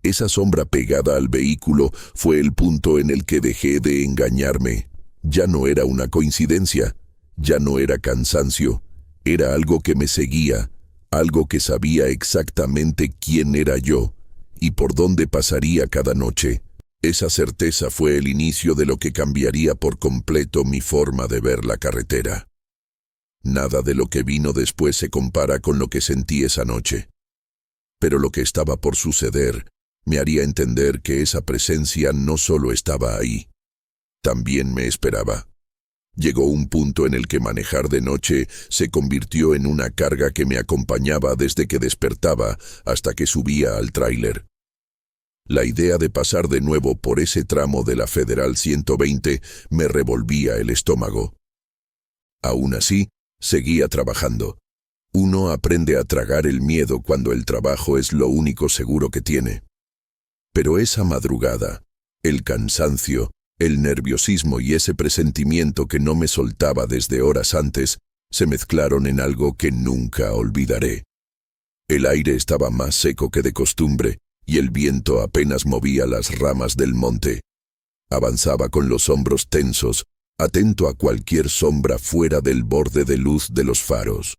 Esa sombra pegada al vehículo fue el punto en el que dejé de engañarme. Ya no era una coincidencia, ya no era cansancio, era algo que me seguía, algo que sabía exactamente quién era yo y por dónde pasaría cada noche. Esa certeza fue el inicio de lo que cambiaría por completo mi forma de ver la carretera. Nada de lo que vino después se compara con lo que sentí esa noche. Pero lo que estaba por suceder me haría entender que esa presencia no solo estaba ahí, también me esperaba. Llegó un punto en el que manejar de noche se convirtió en una carga que me acompañaba desde que despertaba hasta que subía al tráiler. La idea de pasar de nuevo por ese tramo de la Federal 120 me revolvía el estómago. Aún así, seguía trabajando. Uno aprende a tragar el miedo cuando el trabajo es lo único seguro que tiene. Pero esa madrugada, el cansancio, el nerviosismo y ese presentimiento que no me soltaba desde horas antes, se mezclaron en algo que nunca olvidaré. El aire estaba más seco que de costumbre, y el viento apenas movía las ramas del monte. Avanzaba con los hombros tensos, atento a cualquier sombra fuera del borde de luz de los faros.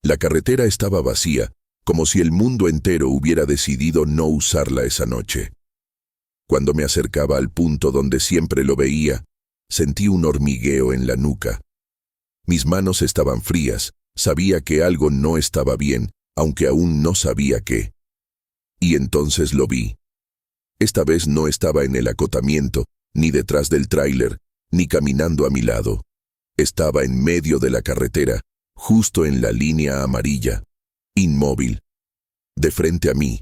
La carretera estaba vacía, como si el mundo entero hubiera decidido no usarla esa noche. Cuando me acercaba al punto donde siempre lo veía, sentí un hormigueo en la nuca. Mis manos estaban frías, sabía que algo no estaba bien, aunque aún no sabía qué. Y entonces lo vi. Esta vez no estaba en el acotamiento, ni detrás del tráiler, ni caminando a mi lado. Estaba en medio de la carretera, justo en la línea amarilla, inmóvil. de frente a mí.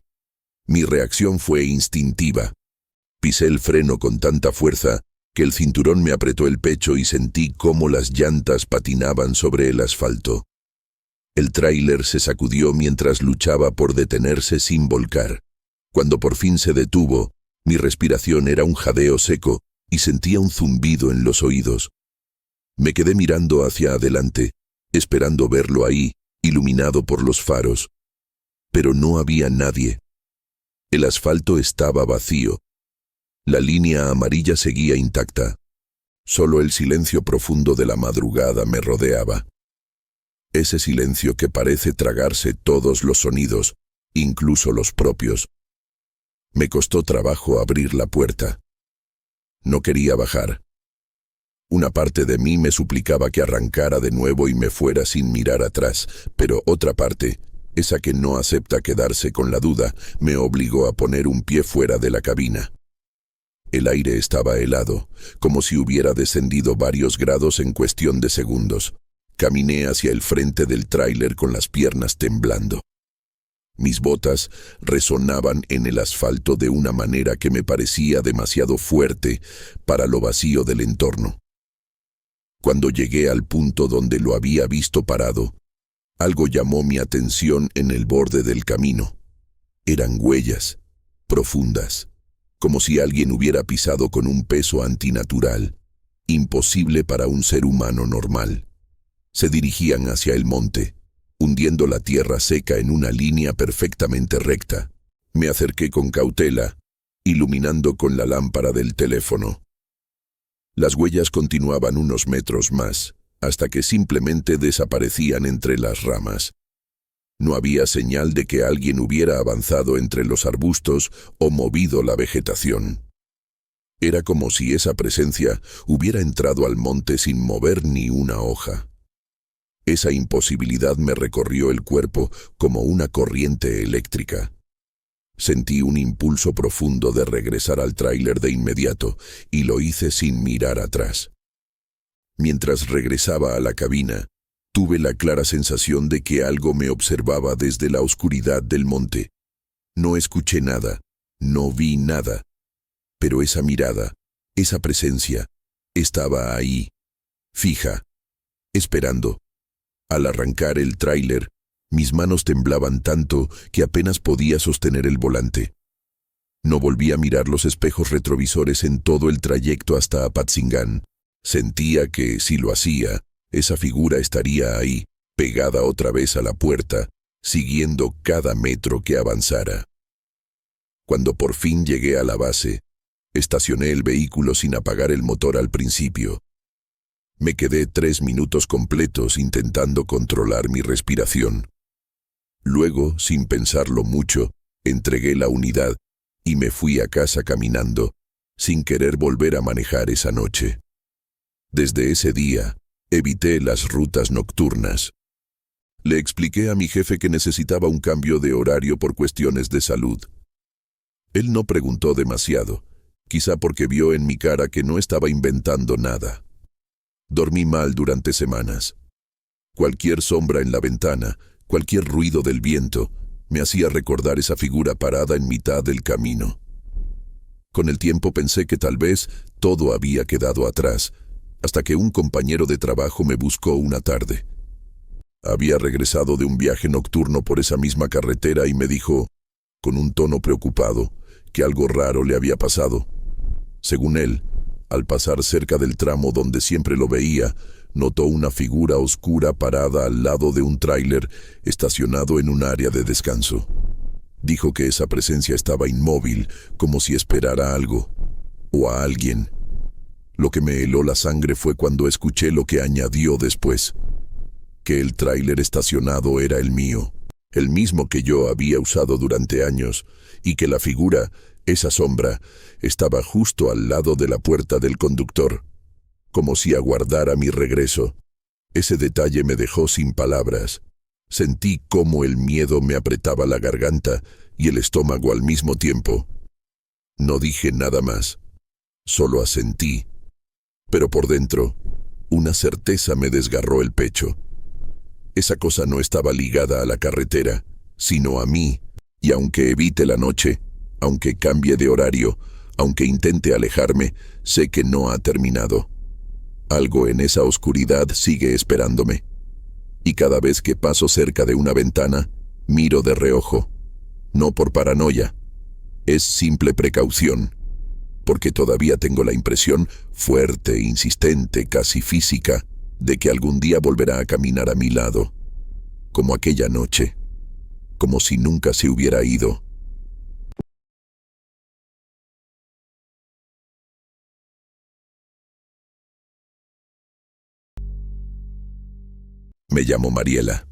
Mi reacción fue instintiva. Pisé el freno con tanta fuerza que el cinturón me apretó el pecho y sentí cómo las llantas patinaban sobre el asfalto. El tráiler se sacudió mientras luchaba por detenerse sin volcar. Cuando por fin se detuvo, mi respiración era un jadeo seco y sentía un zumbido en los oídos. Me quedé mirando hacia adelante, esperando verlo ahí, iluminado por los faros. Pero no había nadie. El asfalto estaba vacío. La línea amarilla seguía intacta. Solo el silencio profundo de la madrugada me rodeaba. Ese silencio que parece tragarse todos los sonidos, incluso los propios. Me costó trabajo abrir la puerta. No quería bajar. Una parte de mí me suplicaba que arrancara de nuevo y me fuera sin mirar atrás, pero otra parte, esa que no acepta quedarse con la duda, me obligó a poner un pie fuera de la cabina. El aire estaba helado, como si hubiera descendido varios grados en cuestión de segundos. Caminé hacia el frente del tráiler con las piernas temblando. Mis botas resonaban en el asfalto de una manera que me parecía demasiado fuerte para lo vacío del entorno. Cuando llegué al punto donde lo había visto parado, algo llamó mi atención en el borde del camino. Eran huellas, profundas, como si alguien hubiera pisado con un peso antinatural, imposible para un ser humano normal. Se dirigían hacia el monte, hundiendo la tierra seca en una línea perfectamente recta. Me acerqué con cautela, iluminando con la lámpara del teléfono. Las huellas continuaban unos metros más, hasta que simplemente desaparecían entre las ramas. No había señal de que alguien hubiera avanzado entre los arbustos o movido la vegetación. Era como si esa presencia hubiera entrado al monte sin mover ni una hoja. Esa imposibilidad me recorrió el cuerpo como una corriente eléctrica. Sentí un impulso profundo de regresar al tráiler de inmediato, y lo hice sin mirar atrás. Mientras regresaba a la cabina, tuve la clara sensación de que algo me observaba desde la oscuridad del monte. No escuché nada, no vi nada, pero esa mirada, esa presencia, estaba ahí, fija, esperando. Al arrancar el tráiler, mis manos temblaban tanto que apenas podía sostener el volante. No volví a mirar los espejos retrovisores en todo el trayecto hasta Apatzingán. Sentía que, si lo hacía, esa figura estaría ahí, pegada otra vez a la puerta, siguiendo cada metro que avanzara. Cuando por fin llegué a la base, estacioné el vehículo sin apagar el motor al principio. Me quedé 3 minutos completos intentando controlar mi respiración. Luego, sin pensarlo mucho, entregué la unidad y me fui a casa caminando, sin querer volver a manejar esa noche. Desde ese día, evité las rutas nocturnas. Le expliqué a mi jefe que necesitaba un cambio de horario por cuestiones de salud. Él no preguntó demasiado, quizá porque vio en mi cara que no estaba inventando nada. Dormí mal durante semanas. Cualquier sombra en la ventana, cualquier ruido del viento, me hacía recordar esa figura parada en mitad del camino. Con el tiempo pensé que tal vez todo había quedado atrás, hasta que un compañero de trabajo me buscó una tarde. Había regresado de un viaje nocturno por esa misma carretera y me dijo, con un tono preocupado, que algo raro le había pasado. Según él, al pasar cerca del tramo donde siempre lo veía, notó una figura oscura parada al lado de un tráiler estacionado en un área de descanso. Dijo que esa presencia estaba inmóvil, como si esperara algo, o a alguien. Lo que me heló la sangre fue cuando escuché lo que añadió después, que el tráiler estacionado era el mío, el mismo que yo había usado durante años, y que la figura, esa sombra, estaba justo al lado de la puerta del conductor, como si aguardara mi regreso. Ese detalle me dejó sin palabras. Sentí cómo el miedo me apretaba la garganta y el estómago al mismo tiempo. No dije nada más, solo asentí. Pero por dentro, una certeza me desgarró el pecho. Esa cosa no estaba ligada a la carretera, sino a mí, Y aunque evite la noche, aunque cambie de horario, aunque intente alejarme, sé que no ha terminado. Algo en esa oscuridad sigue esperándome. Y cada vez que paso cerca de una ventana, miro de reojo. No por paranoia, es simple precaución, porque todavía tengo la impresión fuerte, insistente, casi física, de que algún día volverá a caminar a mi lado, como aquella noche, como si nunca se hubiera ido. Me llamo Mariela.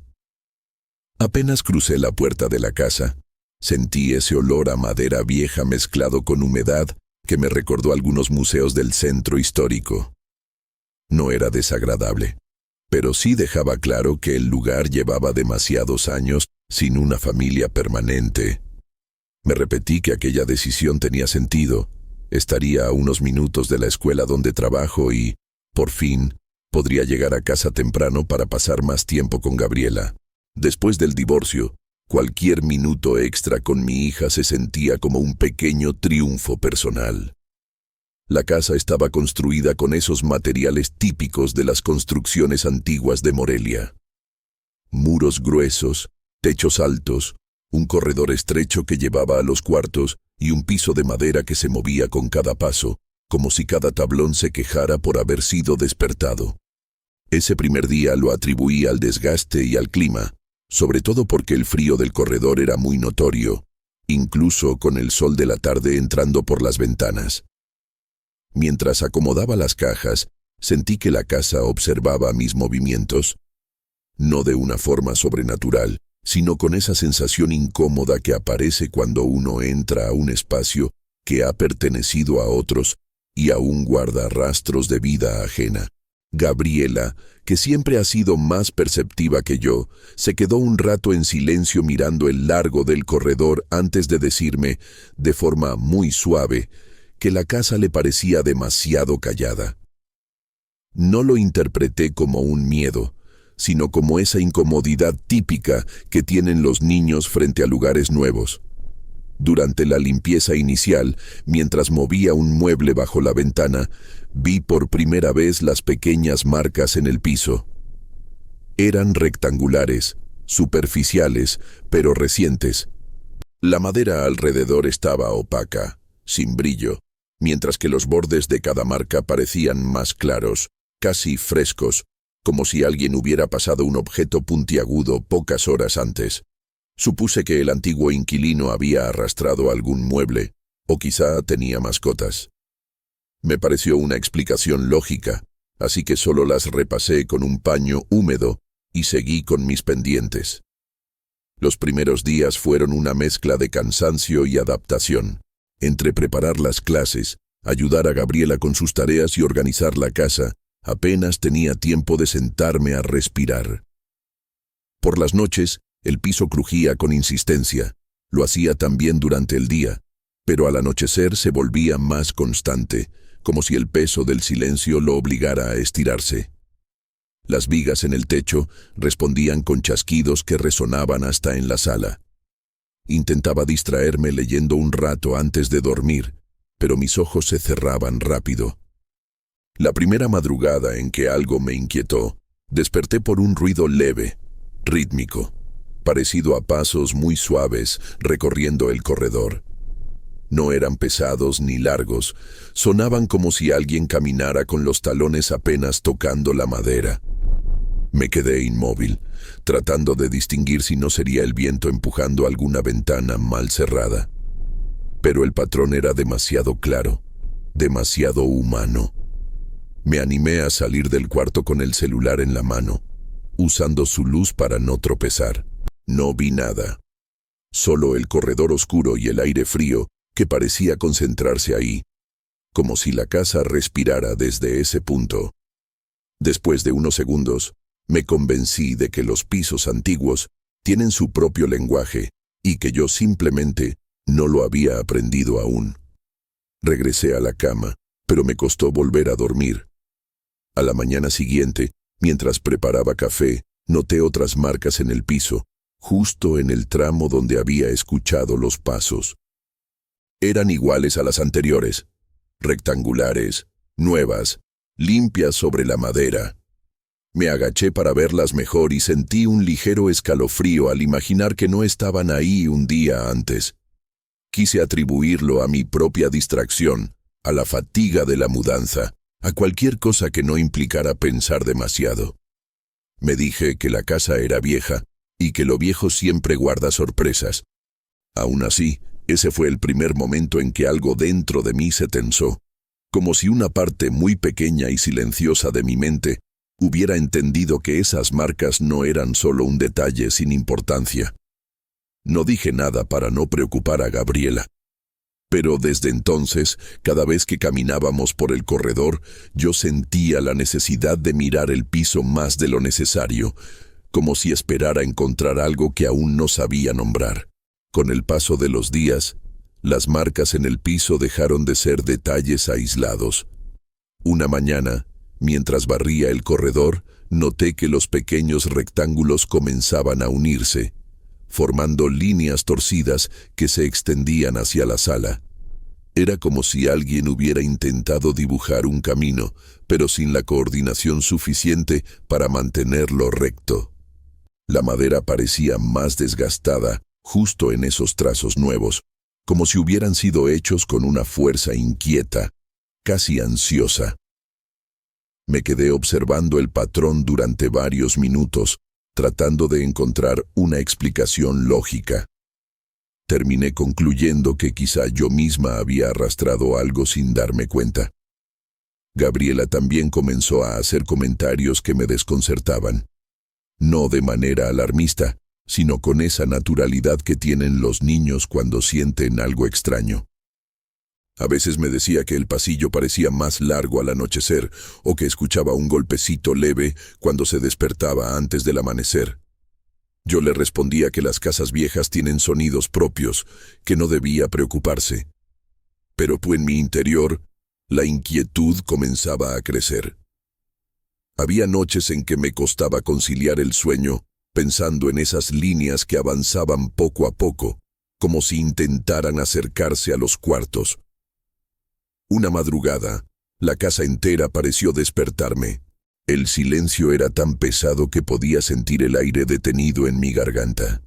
Apenas crucé la puerta de la casa, sentí ese olor a madera vieja mezclado con humedad que me recordó algunos museos del centro histórico. No era desagradable, pero sí dejaba claro que el lugar llevaba demasiados años sin una familia permanente. Me repetí que aquella decisión tenía sentido. Estaría a unos minutos de la escuela donde trabajo y, por fin, podría llegar a casa temprano para pasar más tiempo con Gabriela. Después del divorcio, cualquier minuto extra con mi hija se sentía como un pequeño triunfo personal. La casa estaba construida con esos materiales típicos de las construcciones antiguas de Morelia. Muros gruesos, techos altos, un corredor estrecho que llevaba a los cuartos y un piso de madera que se movía con cada paso, como si cada tablón se quejara por haber sido despertado. Ese primer día lo atribuí al desgaste y al clima, sobre todo porque el frío del corredor era muy notorio, incluso con el sol de la tarde entrando por las ventanas. Mientras acomodaba las cajas, sentí que la casa observaba mis movimientos, no de una forma sobrenatural, sino con esa sensación incómoda que aparece cuando uno entra a un espacio que ha pertenecido a otros y aún guarda rastros de vida ajena. Gabriela, que siempre ha sido más perceptiva que yo, se quedó un rato en silencio mirando el largo del corredor antes de decirme, de forma muy suave, que la casa le parecía demasiado callada. No lo interpreté como un miedo, sino como esa incomodidad típica que tienen los niños frente a lugares nuevos. Durante la limpieza inicial, mientras movía un mueble bajo la ventana, vi por primera vez las pequeñas marcas en el piso. Eran rectangulares, superficiales, pero recientes. La madera alrededor estaba opaca, sin brillo, mientras que los bordes de cada marca parecían más claros, casi frescos, como si alguien hubiera pasado un objeto puntiagudo pocas horas antes. Supuse que el antiguo inquilino había arrastrado algún mueble, o quizá tenía mascotas. Me pareció una explicación lógica, así que solo las repasé con un paño húmedo y seguí con mis pendientes. Los primeros días fueron una mezcla de cansancio y adaptación. Entre preparar las clases, ayudar a Gabriela con sus tareas y organizar la casa, apenas tenía tiempo de sentarme a respirar. Por las noches, el piso crujía con insistencia. Lo hacía también durante el día, pero al anochecer se volvía más constante, como si el peso del silencio lo obligara a estirarse. Las vigas en el techo respondían con chasquidos que resonaban hasta en la sala. Intentaba distraerme leyendo un rato antes de dormir, pero mis ojos se cerraban rápido. La primera madrugada en que algo me inquietó, desperté por un ruido leve, rítmico, parecido a pasos muy suaves recorriendo el corredor. No eran pesados ni largos, sonaban como si alguien caminara con los talones apenas tocando la madera. Me quedé inmóvil, tratando de distinguir si no sería el viento empujando alguna ventana mal cerrada. Pero el patrón era demasiado claro, demasiado humano. Me animé a salir del cuarto con el celular en la mano, usando su luz para no tropezar. No vi nada, solo el corredor oscuro y el aire frío que parecía concentrarse ahí, como si la casa respirara desde ese punto. Después de unos segundos, me convencí de que los pisos antiguos tienen su propio lenguaje y que yo simplemente no lo había aprendido aún. Regresé a la cama, pero me costó volver a dormir. A la mañana siguiente, mientras preparaba café, noté otras marcas en el piso, justo en el tramo donde había escuchado los pasos. Eran iguales a las anteriores, rectangulares, nuevas, limpias sobre la madera. Me agaché para verlas mejor y sentí un ligero escalofrío al imaginar que no estaban ahí un día antes. Quise atribuirlo a mi propia distracción, a la fatiga de la mudanza, a cualquier cosa que no implicara pensar demasiado. Me dije que la casa era vieja y que lo viejo siempre guarda sorpresas. Aún así, ese fue el primer momento en que algo dentro de mí se tensó, como si una parte muy pequeña y silenciosa de mi mente hubiera entendido que esas marcas no eran solo un detalle sin importancia. No dije nada para no preocupar a Gabriela. Pero desde entonces, cada vez que caminábamos por el corredor, yo sentía la necesidad de mirar el piso más de lo necesario, como si esperara encontrar algo que aún no sabía nombrar. Con el paso de los días, las marcas en el piso dejaron de ser detalles aislados. Una mañana, mientras barría el corredor, noté que los pequeños rectángulos comenzaban a unirse, formando líneas torcidas que se extendían hacia la sala. Era como si alguien hubiera intentado dibujar un camino, pero sin la coordinación suficiente para mantenerlo recto. La madera parecía más desgastada justo en esos trazos nuevos, como si hubieran sido hechos con una fuerza inquieta, casi ansiosa. Me quedé observando el patrón durante varios minutos, tratando de encontrar una explicación lógica. Terminé concluyendo que quizá yo misma había arrastrado algo sin darme cuenta. Gabriela también comenzó a hacer comentarios que me desconcertaban. No de manera alarmista, sino con esa naturalidad que tienen los niños cuando sienten algo extraño. A veces me decía que el pasillo parecía más largo al anochecer o que escuchaba un golpecito leve cuando se despertaba antes del amanecer. Yo le respondía que las casas viejas tienen sonidos propios, que no debía preocuparse. Pero en mi interior, la inquietud comenzaba a crecer. Había noches en que me costaba conciliar el sueño, pensando en esas líneas que avanzaban poco a poco, como si intentaran acercarse a los cuartos. Una madrugada, la casa entera pareció despertarme. El silencio era tan pesado que podía sentir el aire detenido en mi garganta.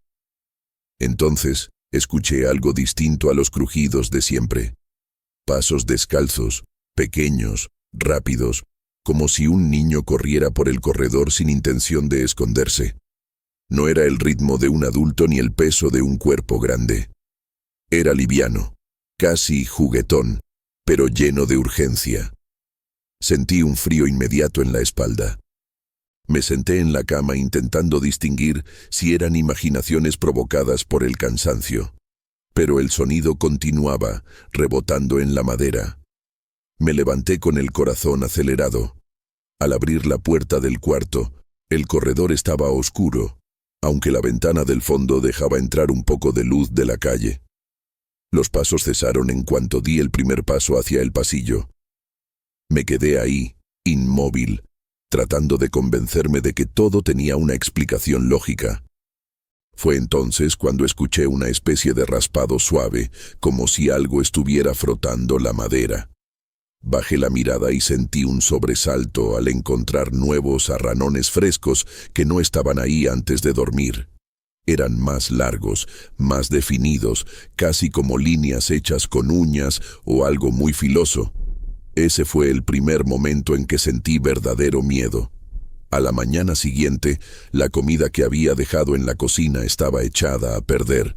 Entonces, escuché algo distinto a los crujidos de siempre. Pasos descalzos, pequeños, rápidos, como si un niño corriera por el corredor sin intención de esconderse. No era el ritmo de un adulto ni el peso de un cuerpo grande. Era liviano, casi juguetón, pero lleno de urgencia. Sentí un frío inmediato en la espalda. Me senté en la cama intentando distinguir si eran imaginaciones provocadas por el cansancio. Pero el sonido continuaba, rebotando en la madera. Me levanté con el corazón acelerado. Al abrir la puerta del cuarto, el corredor estaba oscuro, aunque la ventana del fondo dejaba entrar un poco de luz de la calle. Los pasos cesaron en cuanto di el primer paso hacia el pasillo. Me quedé ahí, inmóvil, tratando de convencerme de que todo tenía una explicación lógica. Fue entonces cuando escuché una especie de raspado suave, como si algo estuviera frotando la madera. Bajé la mirada y sentí un sobresalto al encontrar nuevos arranones frescos que no estaban ahí antes de dormir. Eran más largos, más definidos, casi como líneas hechas con uñas o algo muy filoso. Ese fue el primer momento en que sentí verdadero miedo. A la mañana siguiente, la comida que había dejado en la cocina estaba echada a perder.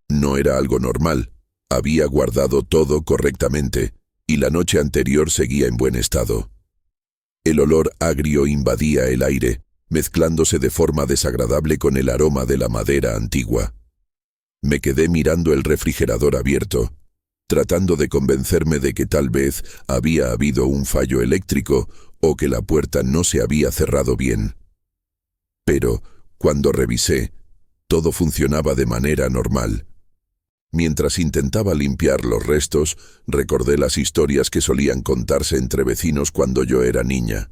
No era algo normal. Había guardado todo correctamente, y la noche anterior seguía en buen estado. El olor agrio invadía el aire, mezclándose de forma desagradable con el aroma de la madera antigua. Me quedé mirando el refrigerador abierto, tratando de convencerme de que tal vez había habido un fallo eléctrico o que la puerta no se había cerrado bien. Pero, cuando revisé, todo funcionaba de manera normal. Mientras intentaba limpiar los restos, recordé las historias que solían contarse entre vecinos cuando yo era niña.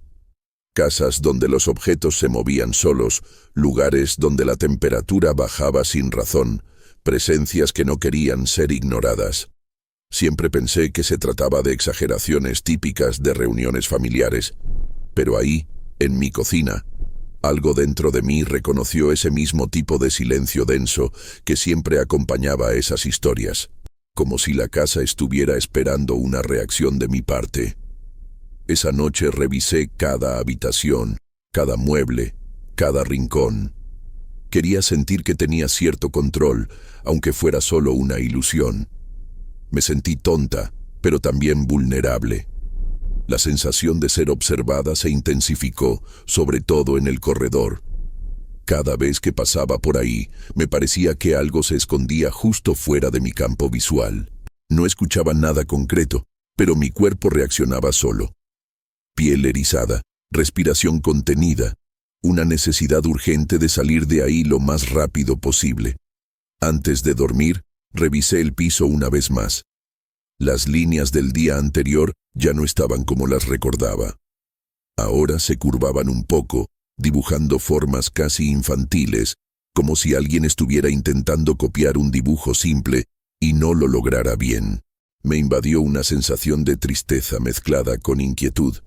Casas donde los objetos se movían solos, lugares donde la temperatura bajaba sin razón, presencias que no querían ser ignoradas. Siempre pensé que se trataba de exageraciones típicas de reuniones familiares, pero ahí, en mi cocina, algo dentro de mí reconoció ese mismo tipo de silencio denso que siempre acompañaba a esas historias, como si la casa estuviera esperando una reacción de mi parte. Esa noche revisé cada habitación, cada mueble, cada rincón. Quería sentir que tenía cierto control, aunque fuera solo una ilusión. Me sentí tonta, pero también vulnerable. La sensación de ser observada se intensificó, sobre todo en el corredor. Cada vez que pasaba por ahí, me parecía que algo se escondía justo fuera de mi campo visual. No escuchaba nada concreto, pero mi cuerpo reaccionaba solo. Piel erizada, respiración contenida, una necesidad urgente de salir de ahí lo más rápido posible. Antes de dormir, revisé el piso una vez más. Las líneas del día anterior ya no estaban como las recordaba. Ahora se curvaban un poco, dibujando formas casi infantiles, como si alguien estuviera intentando copiar un dibujo simple y no lo lograra bien. Me invadió una sensación de tristeza mezclada con inquietud,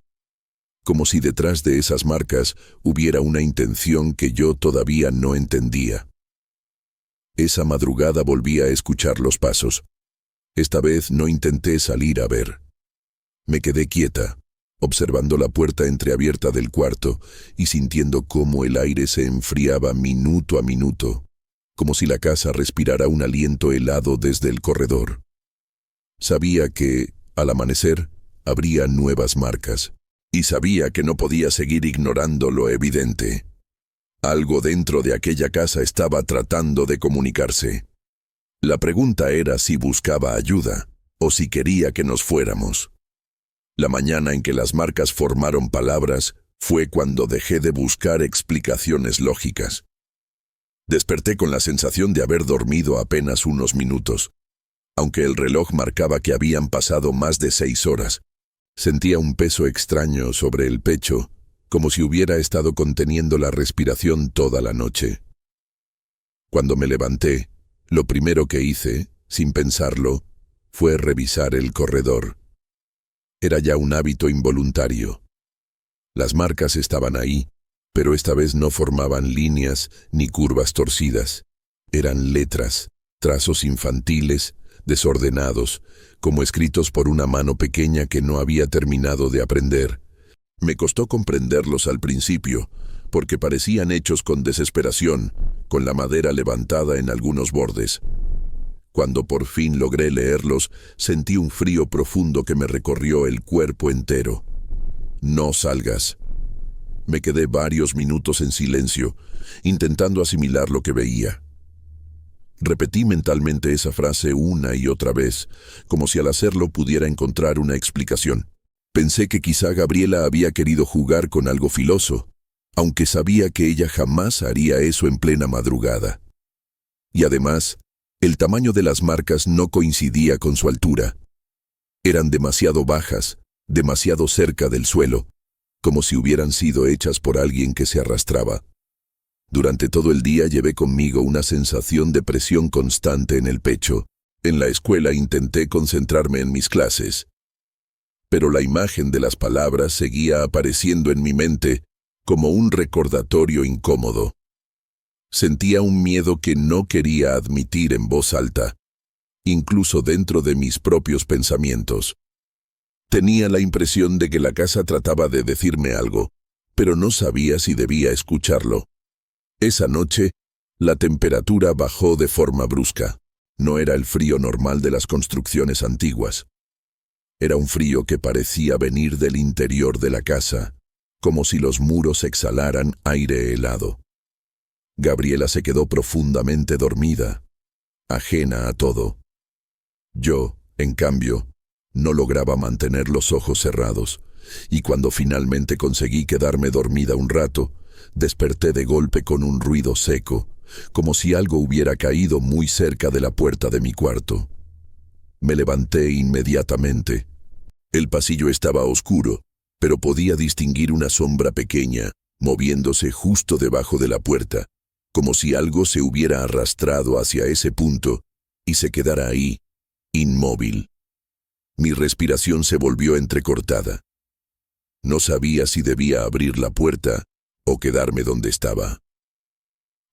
como si detrás de esas marcas hubiera una intención que yo todavía no entendía. Esa madrugada volví a escuchar los pasos. Esta vez no intenté salir a ver. Me quedé quieta, observando la puerta entreabierta del cuarto y sintiendo cómo el aire se enfriaba minuto a minuto, como si la casa respirara un aliento helado desde el corredor. Sabía que, al amanecer, habría nuevas marcas, y sabía que no podía seguir ignorando lo evidente. Algo dentro de aquella casa estaba tratando de comunicarse. La pregunta era si buscaba ayuda o si quería que nos fuéramos. La mañana en que las marcas formaron palabras fue cuando dejé de buscar explicaciones lógicas. Desperté con la sensación de haber dormido apenas unos minutos. Aunque el reloj marcaba que habían pasado más de 6 horas, sentía un peso extraño sobre el pecho, como si hubiera estado conteniendo la respiración toda la noche. Cuando me levanté, lo primero que hice, sin pensarlo, fue revisar el corredor. Era ya un hábito involuntario. Las marcas estaban ahí, pero esta vez no formaban líneas ni curvas torcidas. Eran letras, trazos infantiles, desordenados, como escritos por una mano pequeña que no había terminado de aprender. Me costó comprenderlos al principio, porque parecían hechos con desesperación, con la madera levantada en algunos bordes. Cuando por fin logré leerlos, sentí un frío profundo que me recorrió el cuerpo entero. No salgas. Me quedé varios minutos en silencio, intentando asimilar lo que veía. Repetí mentalmente esa frase una y otra vez, como si al hacerlo pudiera encontrar una explicación. Pensé que quizá Gabriela había querido jugar con algo filoso, aunque sabía que ella jamás haría eso en plena madrugada. Y además, el tamaño de las marcas no coincidía con su altura. Eran demasiado bajas, demasiado cerca del suelo, como si hubieran sido hechas por alguien que se arrastraba. Durante todo el día llevé conmigo una sensación de presión constante en el pecho. En la escuela intenté concentrarme en mis clases, pero la imagen de las palabras seguía apareciendo en mi mente como un recordatorio incómodo. Sentía un miedo que no quería admitir en voz alta, incluso dentro de mis propios pensamientos. Tenía la impresión de que la casa trataba de decirme algo, pero no sabía si debía escucharlo. Esa noche, la temperatura bajó de forma brusca. No era el frío normal de las construcciones antiguas. Era un frío que parecía venir del interior de la casa, como si los muros exhalaran aire helado. Gabriela se quedó profundamente dormida, ajena a todo. Yo, en cambio, no lograba mantener los ojos cerrados, y cuando finalmente conseguí quedarme dormida un rato, desperté de golpe con un ruido seco, como si algo hubiera caído muy cerca de la puerta de mi cuarto. Me levanté inmediatamente. El pasillo estaba oscuro, pero podía distinguir una sombra pequeña, moviéndose justo debajo de la puerta, como si algo se hubiera arrastrado hacia ese punto y se quedara ahí, inmóvil. Mi respiración se volvió entrecortada. No sabía si debía abrir la puerta o quedarme donde estaba.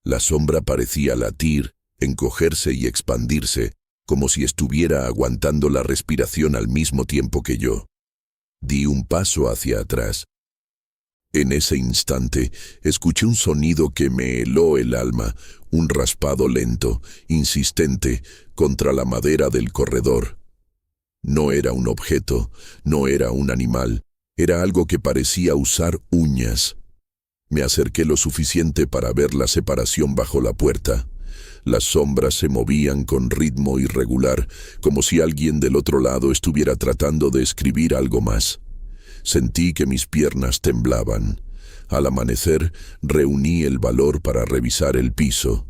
La sombra parecía latir, encogerse y expandirse, como si estuviera aguantando la respiración al mismo tiempo que yo. Di un paso hacia atrás. En ese instante, escuché un sonido que me heló el alma, un raspado lento, insistente, contra la madera del corredor. No era un objeto, no era un animal, era algo que parecía usar uñas. Me acerqué lo suficiente para ver la separación bajo la puerta. Las sombras se movían con ritmo irregular, como si alguien del otro lado estuviera tratando de escribir algo más. Sentí que mis piernas temblaban. Al amanecer, reuní el valor para revisar el piso,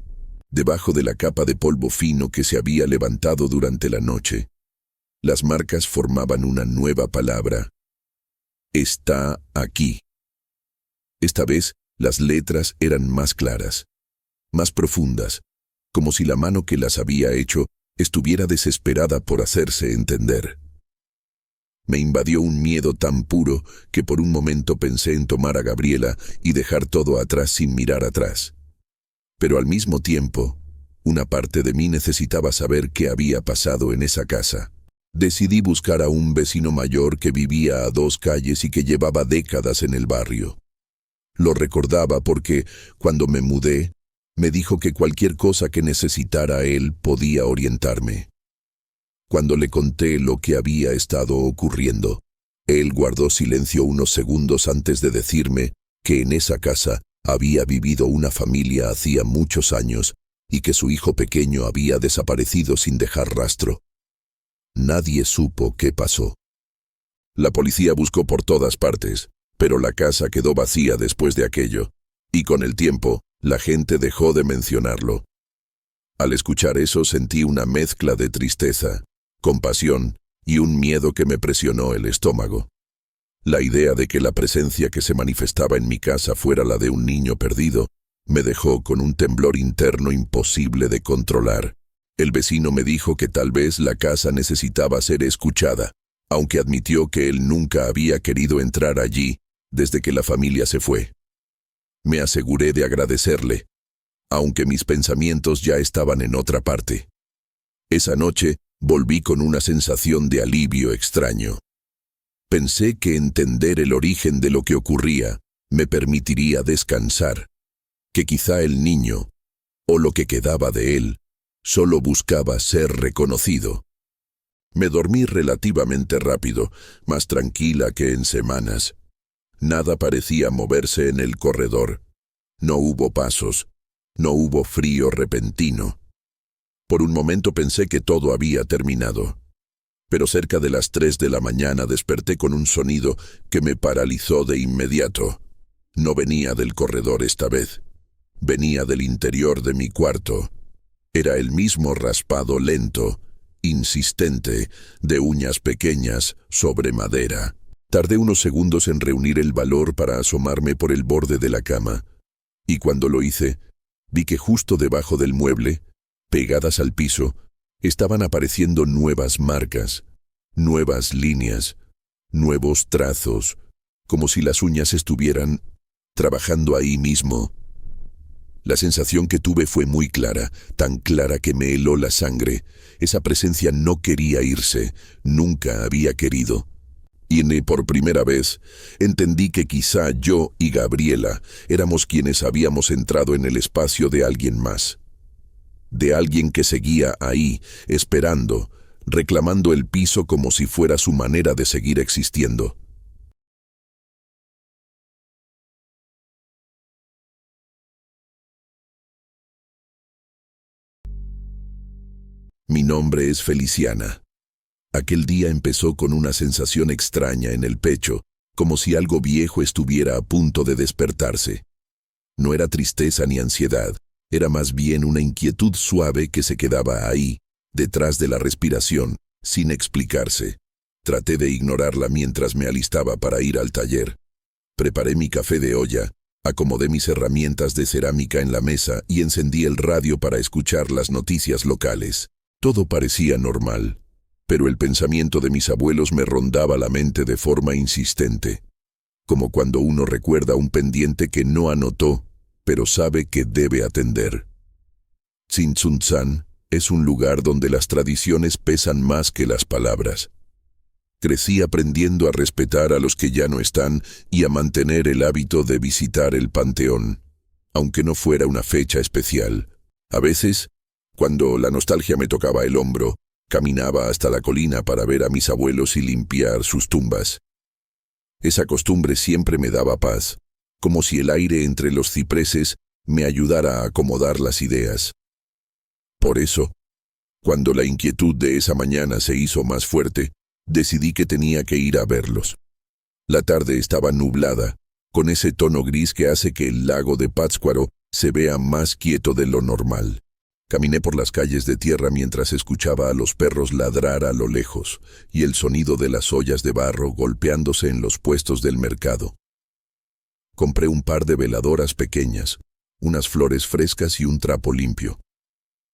debajo de la capa de polvo fino que se había levantado durante la noche. Las marcas formaban una nueva palabra. Está aquí. Esta vez, las letras eran más claras, más profundas, como si la mano que las había hecho estuviera desesperada por hacerse entender. Me invadió un miedo tan puro que por un momento pensé en tomar a Gabriela y dejar todo atrás sin mirar atrás. Pero al mismo tiempo, una parte de mí necesitaba saber qué había pasado en esa casa. Decidí buscar a un vecino mayor que vivía a 2 calles y que llevaba décadas en el barrio. Lo recordaba porque, cuando me mudé, me dijo que cualquier cosa que necesitara él podía orientarme. Cuando le conté lo que había estado ocurriendo, él guardó silencio unos segundos antes de decirme que en esa casa había vivido una familia hacía muchos años y que su hijo pequeño había desaparecido sin dejar rastro. Nadie supo qué pasó. La policía buscó por todas partes, pero la casa quedó vacía después de aquello, y con el tiempo, la gente dejó de mencionarlo. Al escuchar eso sentí una mezcla de tristeza, compasión y un miedo que me presionó el estómago. La idea de que la presencia que se manifestaba en mi casa fuera la de un niño perdido me dejó con un temblor interno imposible de controlar. El vecino me dijo que tal vez la casa necesitaba ser escuchada, aunque admitió que él nunca había querido entrar allí desde que la familia se fue. Me aseguré de agradecerle, aunque mis pensamientos ya estaban en otra parte. Esa noche volví con una sensación de alivio extraño. Pensé que entender el origen de lo que ocurría me permitiría descansar, que quizá el niño, o lo que quedaba de él, solo buscaba ser reconocido. Me dormí relativamente rápido, más tranquila que en semanas. Nada parecía moverse en el corredor. No hubo pasos. No hubo frío repentino. Por un momento pensé que todo había terminado. Pero cerca de las 3 de la mañana desperté con un sonido que me paralizó de inmediato. No venía del corredor esta vez. Venía del interior de mi cuarto. Era el mismo raspado lento, insistente, de uñas pequeñas sobre madera. Tardé unos segundos en reunir el valor para asomarme por el borde de la cama, y cuando lo hice, vi que justo debajo del mueble, pegadas al piso, estaban apareciendo nuevas marcas, nuevas líneas, nuevos trazos, como si las uñas estuvieran trabajando ahí mismo. La sensación que tuve fue muy clara, tan clara que me heló la sangre. Esa presencia no quería irse, nunca había querido. Y por primera vez entendí que quizá yo y Gabriela éramos quienes habíamos entrado en el espacio de alguien más. De alguien que seguía ahí, esperando, reclamando el piso como si fuera su manera de seguir existiendo. Mi nombre es Feliciana. Aquel día empezó con una sensación extraña en el pecho, como si algo viejo estuviera a punto de despertarse. No era tristeza ni ansiedad, era más bien una inquietud suave que se quedaba ahí, detrás de la respiración, sin explicarse. Traté de ignorarla mientras me alistaba para ir al taller. Preparé mi café de olla, acomodé mis herramientas de cerámica en la mesa y encendí el radio para escuchar las noticias locales. Todo parecía normal, pero el pensamiento de mis abuelos me rondaba la mente de forma insistente, como cuando uno recuerda un pendiente que no anotó, pero sabe que debe atender. Tzintzuntzan es un lugar donde las tradiciones pesan más que las palabras. Crecí aprendiendo a respetar a los que ya no están y a mantener el hábito de visitar el panteón, aunque no fuera una fecha especial. A veces, cuando la nostalgia me tocaba el hombro, caminaba hasta la colina para ver a mis abuelos y limpiar sus tumbas. Esa costumbre siempre me daba paz, como si el aire entre los cipreses me ayudara a acomodar las ideas. Por eso, cuando la inquietud de esa mañana se hizo más fuerte, decidí que tenía que ir a verlos. La tarde estaba nublada, con ese tono gris que hace que el lago de Pátzcuaro se vea más quieto de lo normal. Caminé por las calles de tierra mientras escuchaba a los perros ladrar a lo lejos y el sonido de las ollas de barro golpeándose en los puestos del mercado. Compré un par de veladoras pequeñas, unas flores frescas y un trapo limpio.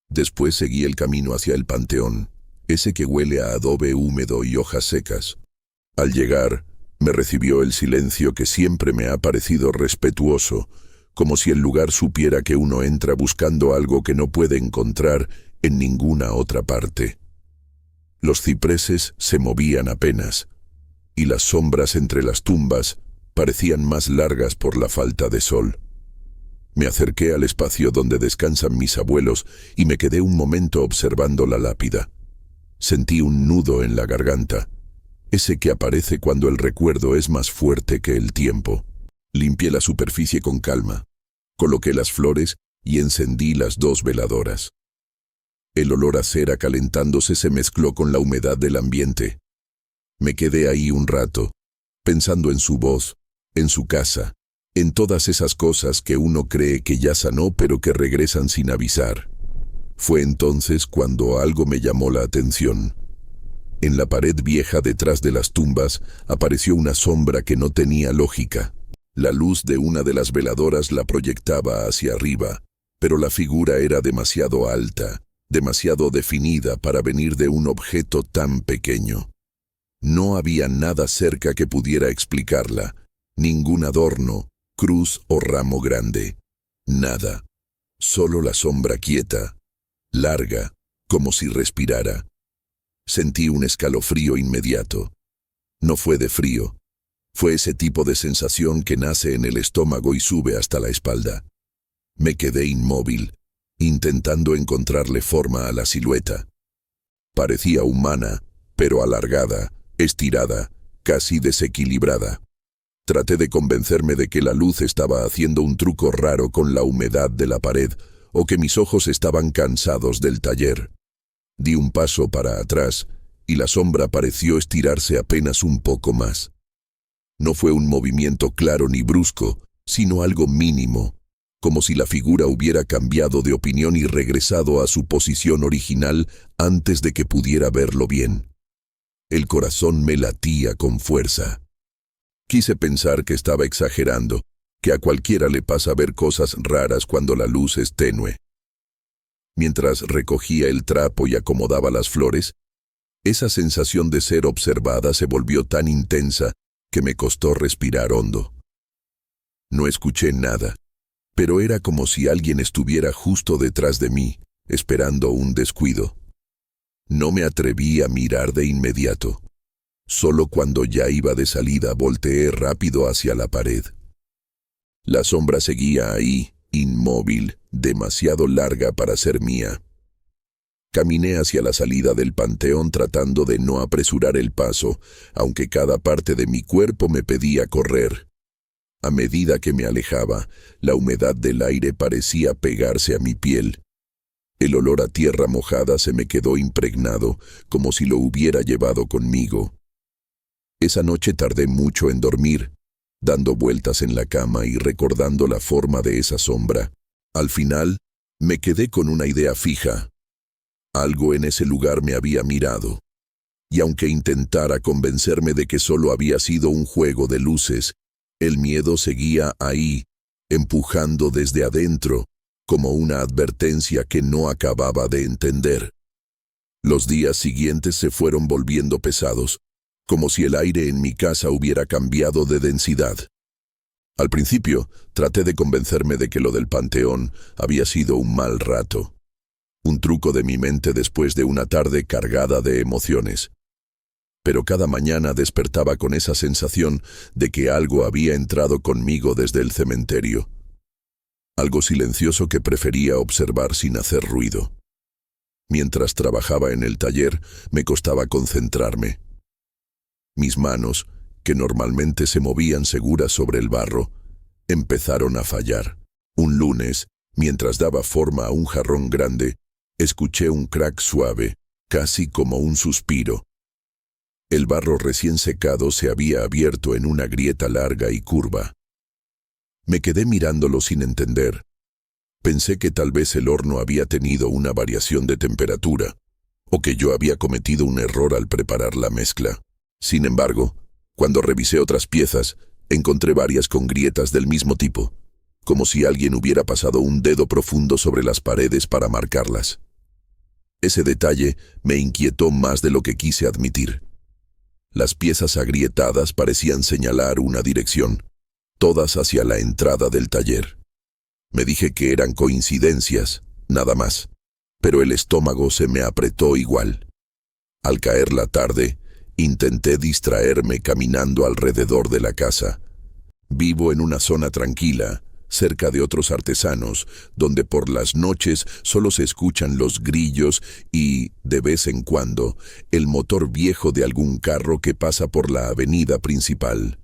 Después seguí el camino hacia el panteón, ese que huele a adobe húmedo y hojas secas. Al llegar, me recibió el silencio que siempre me ha parecido respetuoso, como si el lugar supiera que uno entra buscando algo que no puede encontrar en ninguna otra parte. Los cipreses se movían apenas, y las sombras entre las tumbas parecían más largas por la falta de sol. Me acerqué al espacio donde descansan mis abuelos y me quedé un momento observando la lápida. Sentí un nudo en la garganta, ese que aparece cuando el recuerdo es más fuerte que el tiempo. Limpié la superficie con calma, coloqué las flores y encendí las 2 veladoras. El olor a cera calentándose se mezcló con la humedad del ambiente. Me quedé ahí un rato, pensando en su voz, en su casa, en todas esas cosas que uno cree que ya sanó pero que regresan sin avisar. Fue entonces cuando algo me llamó la atención. En la pared vieja detrás de las tumbas apareció una sombra que no tenía lógica. La luz de una de las veladoras la proyectaba hacia arriba, pero la figura era demasiado alta, demasiado definida para venir de un objeto tan pequeño. No había nada cerca que pudiera explicarla, ningún adorno, cruz o ramo grande. Nada, solo la sombra quieta, larga, como si respirara. Sentí un escalofrío inmediato. No fue de frío. Fue ese tipo de sensación que nace en el estómago y sube hasta la espalda. Me quedé inmóvil, intentando encontrarle forma a la silueta. Parecía humana, pero alargada, estirada, casi desequilibrada. Traté de convencerme de que la luz estaba haciendo un truco raro con la humedad de la pared, o que mis ojos estaban cansados del taller. Di un paso para atrás, y la sombra pareció estirarse apenas un poco más. No fue un movimiento claro ni brusco, sino algo mínimo, como si la figura hubiera cambiado de opinión y regresado a su posición original antes de que pudiera verlo bien. El corazón me latía con fuerza. Quise pensar que estaba exagerando, que a cualquiera le pasa ver cosas raras cuando la luz es tenue. Mientras recogía el trapo y acomodaba las flores, esa sensación de ser observada se volvió tan intensa que me costó respirar hondo. No escuché nada, pero era como si alguien estuviera justo detrás de mí, esperando un descuido. No me atreví a mirar de inmediato. Solo cuando ya iba de salida volteé rápido hacia la pared. La sombra seguía ahí, inmóvil, demasiado larga para ser mía. Caminé hacia la salida del panteón tratando de no apresurar el paso, aunque cada parte de mi cuerpo me pedía correr. A medida que me alejaba, la humedad del aire parecía pegarse a mi piel. El olor a tierra mojada se me quedó impregnado, como si lo hubiera llevado conmigo. Esa noche tardé mucho en dormir, dando vueltas en la cama y recordando la forma de esa sombra. Al final, me quedé con una idea fija. Algo en ese lugar me había mirado. Y aunque intentara convencerme de que solo había sido un juego de luces, el miedo seguía ahí, empujando desde adentro, como una advertencia que no acababa de entender. Los días siguientes se fueron volviendo pesados, como si el aire en mi casa hubiera cambiado de densidad. Al principio, traté de convencerme de que lo del panteón había sido un mal rato, un truco de mi mente después de una tarde cargada de emociones. Pero cada mañana despertaba con esa sensación de que algo había entrado conmigo desde el cementerio. Algo silencioso que prefería observar sin hacer ruido. Mientras trabajaba en el taller, me costaba concentrarme. Mis manos, que normalmente se movían seguras sobre el barro, empezaron a fallar. Un lunes, mientras daba forma a un jarrón grande, escuché un crack suave, casi como un suspiro. El barro recién secado se había abierto en una grieta larga y curva. Me quedé mirándolo sin entender. Pensé que tal vez el horno había tenido una variación de temperatura, o que yo había cometido un error al preparar la mezcla. Sin embargo, cuando revisé otras piezas, encontré varias con grietas del mismo tipo, como si alguien hubiera pasado un dedo profundo sobre las paredes para marcarlas. Ese detalle me inquietó más de lo que quise admitir. Las piezas agrietadas parecían señalar una dirección, todas hacia la entrada del taller. Me dije que eran coincidencias, nada más, pero el estómago se me apretó igual. Al caer la tarde, intenté distraerme caminando alrededor de la casa. Vivo en una zona tranquila, cerca de otros artesanos, donde por las noches solo se escuchan los grillos y, de vez en cuando, el motor viejo de algún carro que pasa por la avenida principal.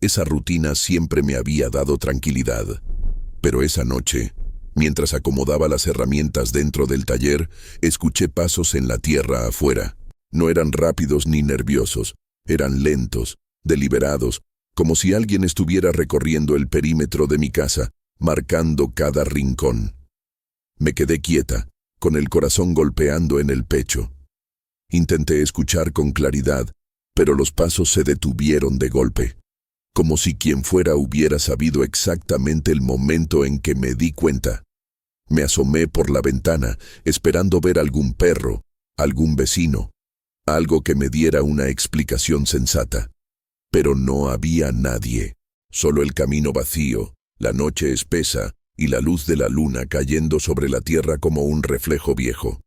Esa rutina siempre me había dado tranquilidad, pero esa noche, mientras acomodaba las herramientas dentro del taller, escuché pasos en la tierra afuera. No eran rápidos ni nerviosos, eran lentos, deliberados, como si alguien estuviera recorriendo el perímetro de mi casa, marcando cada rincón. Me quedé quieta, con el corazón golpeando en el pecho. Intenté escuchar con claridad, pero los pasos se detuvieron de golpe, como si quien fuera hubiera sabido exactamente el momento en que me di cuenta. Me asomé por la ventana, esperando ver algún perro, algún vecino, algo que me diera una explicación sensata. Pero no había nadie, solo el camino vacío, la noche espesa y la luz de la luna cayendo sobre la tierra como un reflejo viejo.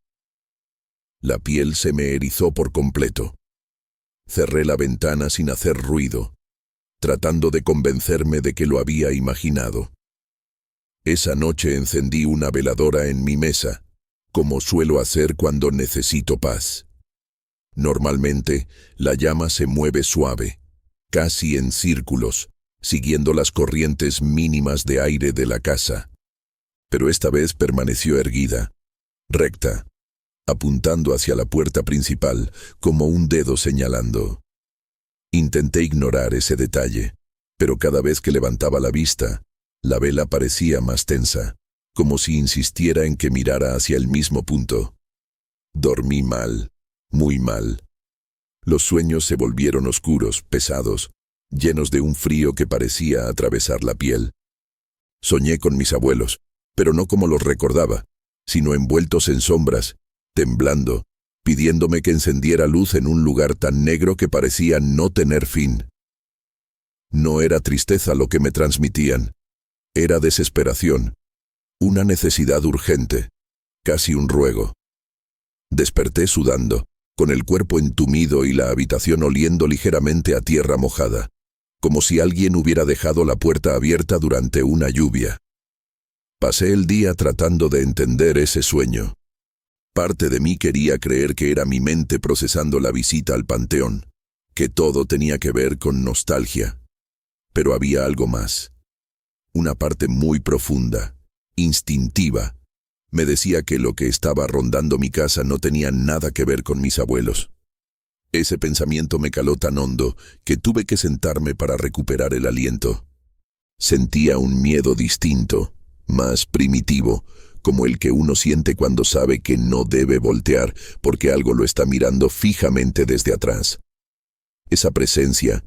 La piel se me erizó por completo. Cerré la ventana sin hacer ruido, tratando de convencerme de que lo había imaginado. Esa noche encendí una veladora en mi mesa, como suelo hacer cuando necesito paz. Normalmente, la llama se mueve suave, casi en círculos, siguiendo las corrientes mínimas de aire de la casa. Pero esta vez permaneció erguida, recta, apuntando hacia la puerta principal, como un dedo señalando. Intenté ignorar ese detalle, pero cada vez que levantaba la vista, la vela parecía más tensa, como si insistiera en que mirara hacia el mismo punto. Dormí mal, muy mal. Los sueños se volvieron oscuros, pesados, llenos de un frío que parecía atravesar la piel. Soñé con mis abuelos, pero no como los recordaba, sino envueltos en sombras, temblando, pidiéndome que encendiera luz en un lugar tan negro que parecía no tener fin. No era tristeza lo que me transmitían, era desesperación, una necesidad urgente, casi un ruego. Desperté sudando, con el cuerpo entumido y la habitación oliendo ligeramente a tierra mojada, como si alguien hubiera dejado la puerta abierta durante una lluvia. Pasé el día tratando de entender ese sueño. Parte de mí quería creer que era mi mente procesando la visita al panteón, que todo tenía que ver con nostalgia. Pero había algo más. Una parte muy profunda, instintiva, me decía que lo que estaba rondando mi casa no tenía nada que ver con mis abuelos. Ese pensamiento me caló tan hondo que tuve que sentarme para recuperar el aliento. Sentía un miedo distinto, más primitivo, como el que uno siente cuando sabe que no debe voltear porque algo lo está mirando fijamente desde atrás. Esa presencia,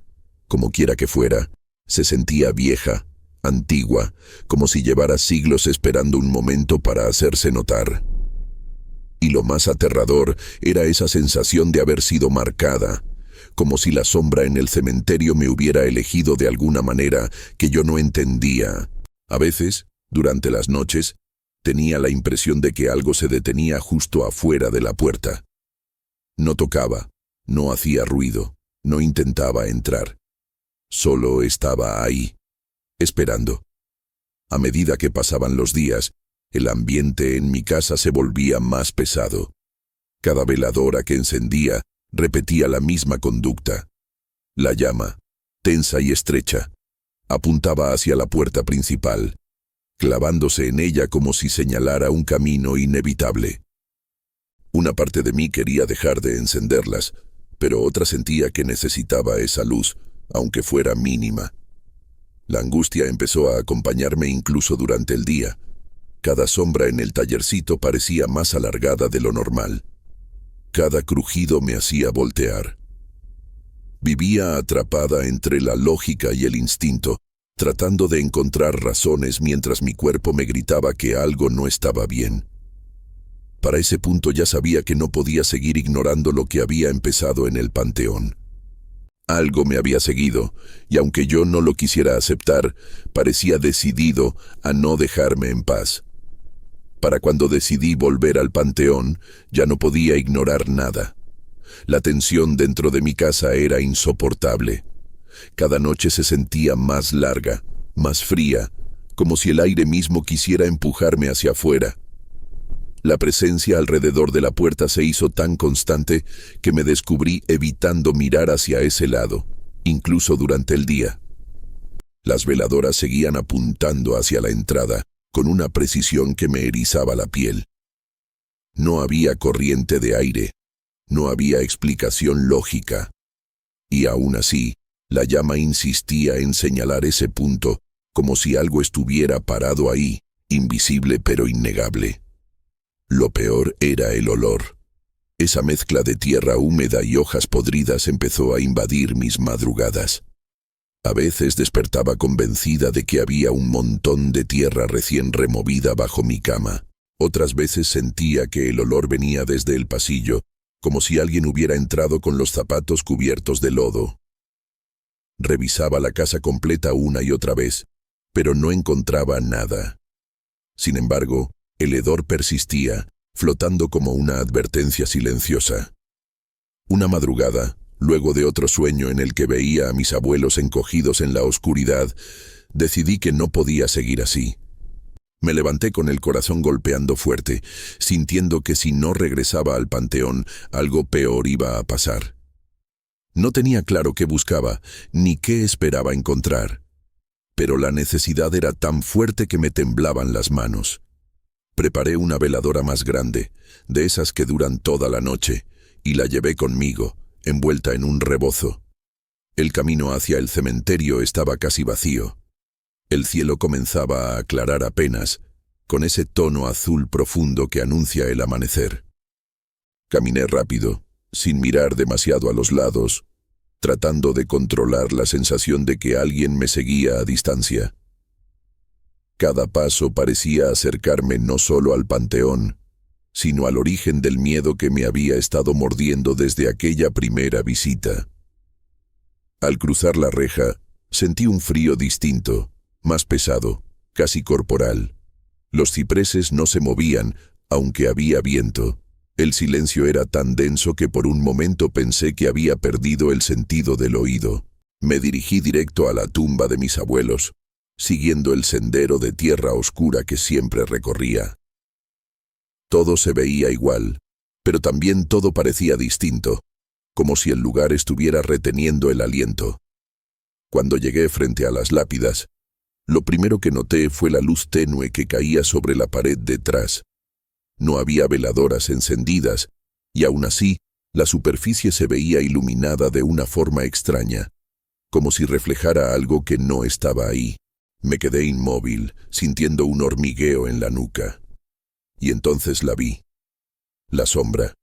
como quiera que fuera, se sentía vieja, antigua, como si llevara siglos esperando un momento para hacerse notar. Y lo más aterrador era esa sensación de haber sido marcada, como si la sombra en el cementerio me hubiera elegido de alguna manera que yo no entendía. A veces, durante las noches, tenía la impresión de que algo se detenía justo afuera de la puerta. No tocaba, no hacía ruido, no intentaba entrar. Solo estaba ahí, esperando. A medida que pasaban los días, el ambiente en mi casa se volvía más pesado. Cada veladora que encendía repetía la misma conducta. La llama, tensa y estrecha, apuntaba hacia la puerta principal, clavándose en ella como si señalara un camino inevitable. Una parte de mí quería dejar de encenderlas, pero otra sentía que necesitaba esa luz, aunque fuera mínima. La angustia empezó a acompañarme incluso durante el día. Cada sombra en el tallercito parecía más alargada de lo normal. Cada crujido me hacía voltear. Vivía atrapada entre la lógica y el instinto, tratando de encontrar razones mientras mi cuerpo me gritaba que algo no estaba bien. Para ese punto ya sabía que no podía seguir ignorando lo que había empezado en el panteón. Algo me había seguido, y aunque yo no lo quisiera aceptar, parecía decidido a no dejarme en paz. Para cuando decidí volver al panteón, ya no podía ignorar nada. La tensión dentro de mi casa era insoportable. Cada noche se sentía más larga, más fría, como si el aire mismo quisiera empujarme hacia afuera. La presencia alrededor de la puerta se hizo tan constante que me descubrí evitando mirar hacia ese lado, incluso durante el día. Las veladoras seguían apuntando hacia la entrada, con una precisión que me erizaba la piel. No había corriente de aire, no había explicación lógica. Y aún así, la llama insistía en señalar ese punto, como si algo estuviera parado ahí, invisible pero innegable. Lo peor era el olor. Esa mezcla de tierra húmeda y hojas podridas empezó a invadir mis madrugadas. A veces despertaba convencida de que había un montón de tierra recién removida bajo mi cama. Otras veces sentía que el olor venía desde el pasillo, como si alguien hubiera entrado con los zapatos cubiertos de lodo. Revisaba la casa completa una y otra vez, pero no encontraba nada. Sin embargo, el hedor persistía, flotando como una advertencia silenciosa. Una madrugada, luego de otro sueño en el que veía a mis abuelos encogidos en la oscuridad, decidí que no podía seguir así. Me levanté con el corazón golpeando fuerte, sintiendo que si no regresaba al panteón, algo peor iba a pasar. No tenía claro qué buscaba, ni qué esperaba encontrar, pero la necesidad era tan fuerte que me temblaban las manos. Preparé una veladora más grande, de esas que duran toda la noche, y la llevé conmigo, envuelta en un rebozo. El camino hacia el cementerio estaba casi vacío. El cielo comenzaba a aclarar apenas, con ese tono azul profundo que anuncia el amanecer. Caminé rápido, sin mirar demasiado a los lados, tratando de controlar la sensación de que alguien me seguía a distancia. Cada paso parecía acercarme no solo al panteón, sino al origen del miedo que me había estado mordiendo desde aquella primera visita. Al cruzar la reja, sentí un frío distinto, más pesado, casi corporal. Los cipreses no se movían, aunque había viento. El silencio era tan denso que por un momento pensé que había perdido el sentido del oído. Me dirigí directo a la tumba de mis abuelos, siguiendo el sendero de tierra oscura que siempre recorría. Todo se veía igual, pero también todo parecía distinto, como si el lugar estuviera reteniendo el aliento. Cuando llegué frente a las lápidas, lo primero que noté fue la luz tenue que caía sobre la pared detrás. No había veladoras encendidas, y aún así, la superficie se veía iluminada de una forma extraña, como si reflejara algo que no estaba ahí. Me quedé inmóvil, sintiendo un hormigueo en la nuca. y entonces la vi. La sombra.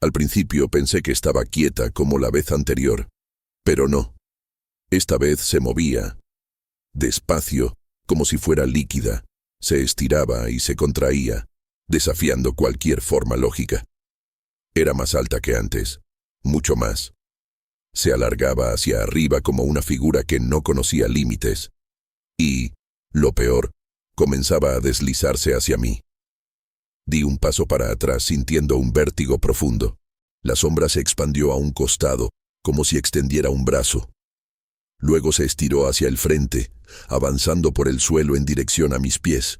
Al principio pensé que estaba quieta como la vez anterior, pero no. Esta vez se movía. Despacio, como si fuera líquida, se estiraba y se contraía, desafiando cualquier forma lógica. Era más alta que antes, mucho más. Se alargaba hacia arriba como una figura que no conocía límites. Y, lo peor, comenzaba a deslizarse hacia mí. Di un paso para atrás sintiendo un vértigo profundo. La sombra se expandió a un costado, como si extendiera un brazo. Luego se estiró hacia el frente, avanzando por el suelo en dirección a mis pies.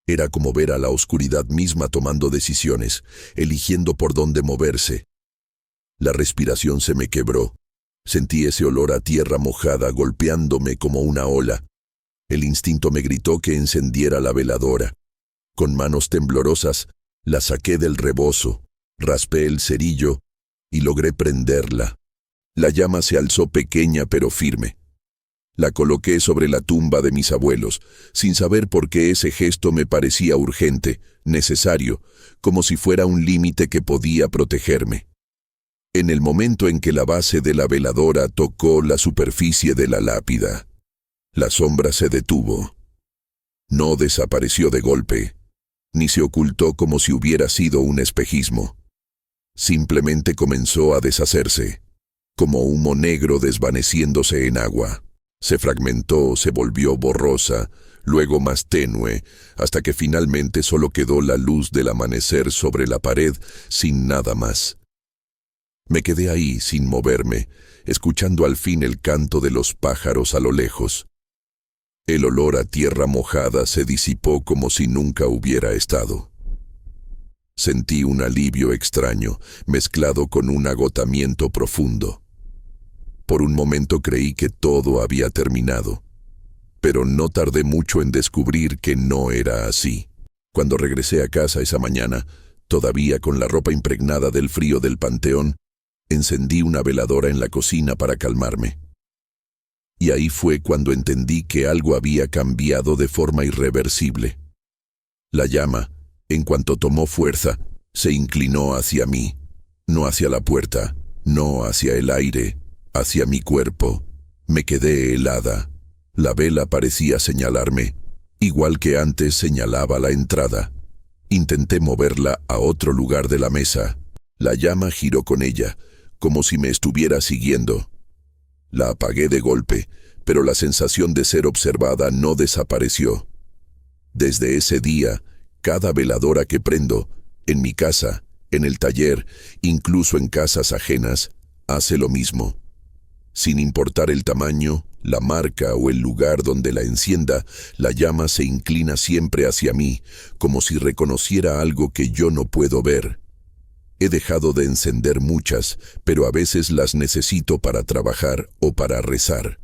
Era como ver a la oscuridad misma tomando decisiones, eligiendo por dónde moverse. La respiración se me quebró. Sentí ese olor a tierra mojada golpeándome como una ola. El instinto me gritó que encendiera la veladora. Con manos temblorosas, la saqué del rebozo, raspé el cerillo y logré prenderla. La llama se alzó pequeña pero firme. La coloqué sobre la tumba de mis abuelos, sin saber por qué ese gesto me parecía urgente, necesario, como si fuera un límite que podía protegerme. En el momento en que la base de la veladora tocó la superficie de la lápida, la sombra se detuvo. No desapareció de golpe, ni se ocultó como si hubiera sido un espejismo. Simplemente comenzó a deshacerse, como humo negro desvaneciéndose en agua. Se fragmentó, se volvió borrosa, luego más tenue, hasta que finalmente solo quedó la luz del amanecer sobre la pared, sin nada más. Me quedé ahí, sin moverme, escuchando al fin el canto de los pájaros a lo lejos. El olor a tierra mojada se disipó como si nunca hubiera estado. Sentí un alivio extraño, mezclado con un agotamiento profundo. Por un momento creí que todo había terminado, pero no tardé mucho en descubrir que no era así. Cuando regresé a casa esa mañana, todavía con la ropa impregnada del frío del panteón, encendí una veladora en la cocina para calmarme. Y ahí fue cuando entendí que algo había cambiado de forma irreversible. La llama, en cuanto tomó fuerza, se inclinó hacia mí, no hacia la puerta, no hacia el aire, hacia mi cuerpo. Me quedé helada. La vela parecía señalarme, igual que antes señalaba la entrada. Intenté moverla a otro lugar de la mesa. La llama giró con ella, como si me estuviera siguiendo. La apagué de golpe, pero la sensación de ser observada no desapareció. Desde ese día, cada veladora que prendo, en mi casa, en el taller, incluso en casas ajenas, hace lo mismo. Sin importar el tamaño, la marca o el lugar donde la encienda, la llama se inclina siempre hacia mí, como si reconociera algo que yo no puedo ver. He dejado de encender muchas, pero a veces las necesito para trabajar o para rezar.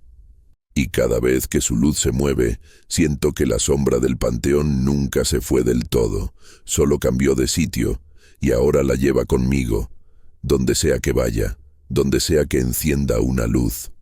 Y cada vez que su luz se mueve, siento que la sombra del panteón nunca se fue del todo, solo cambió de sitio, y ahora la lleva conmigo, donde sea que vaya, donde sea que encienda una luz.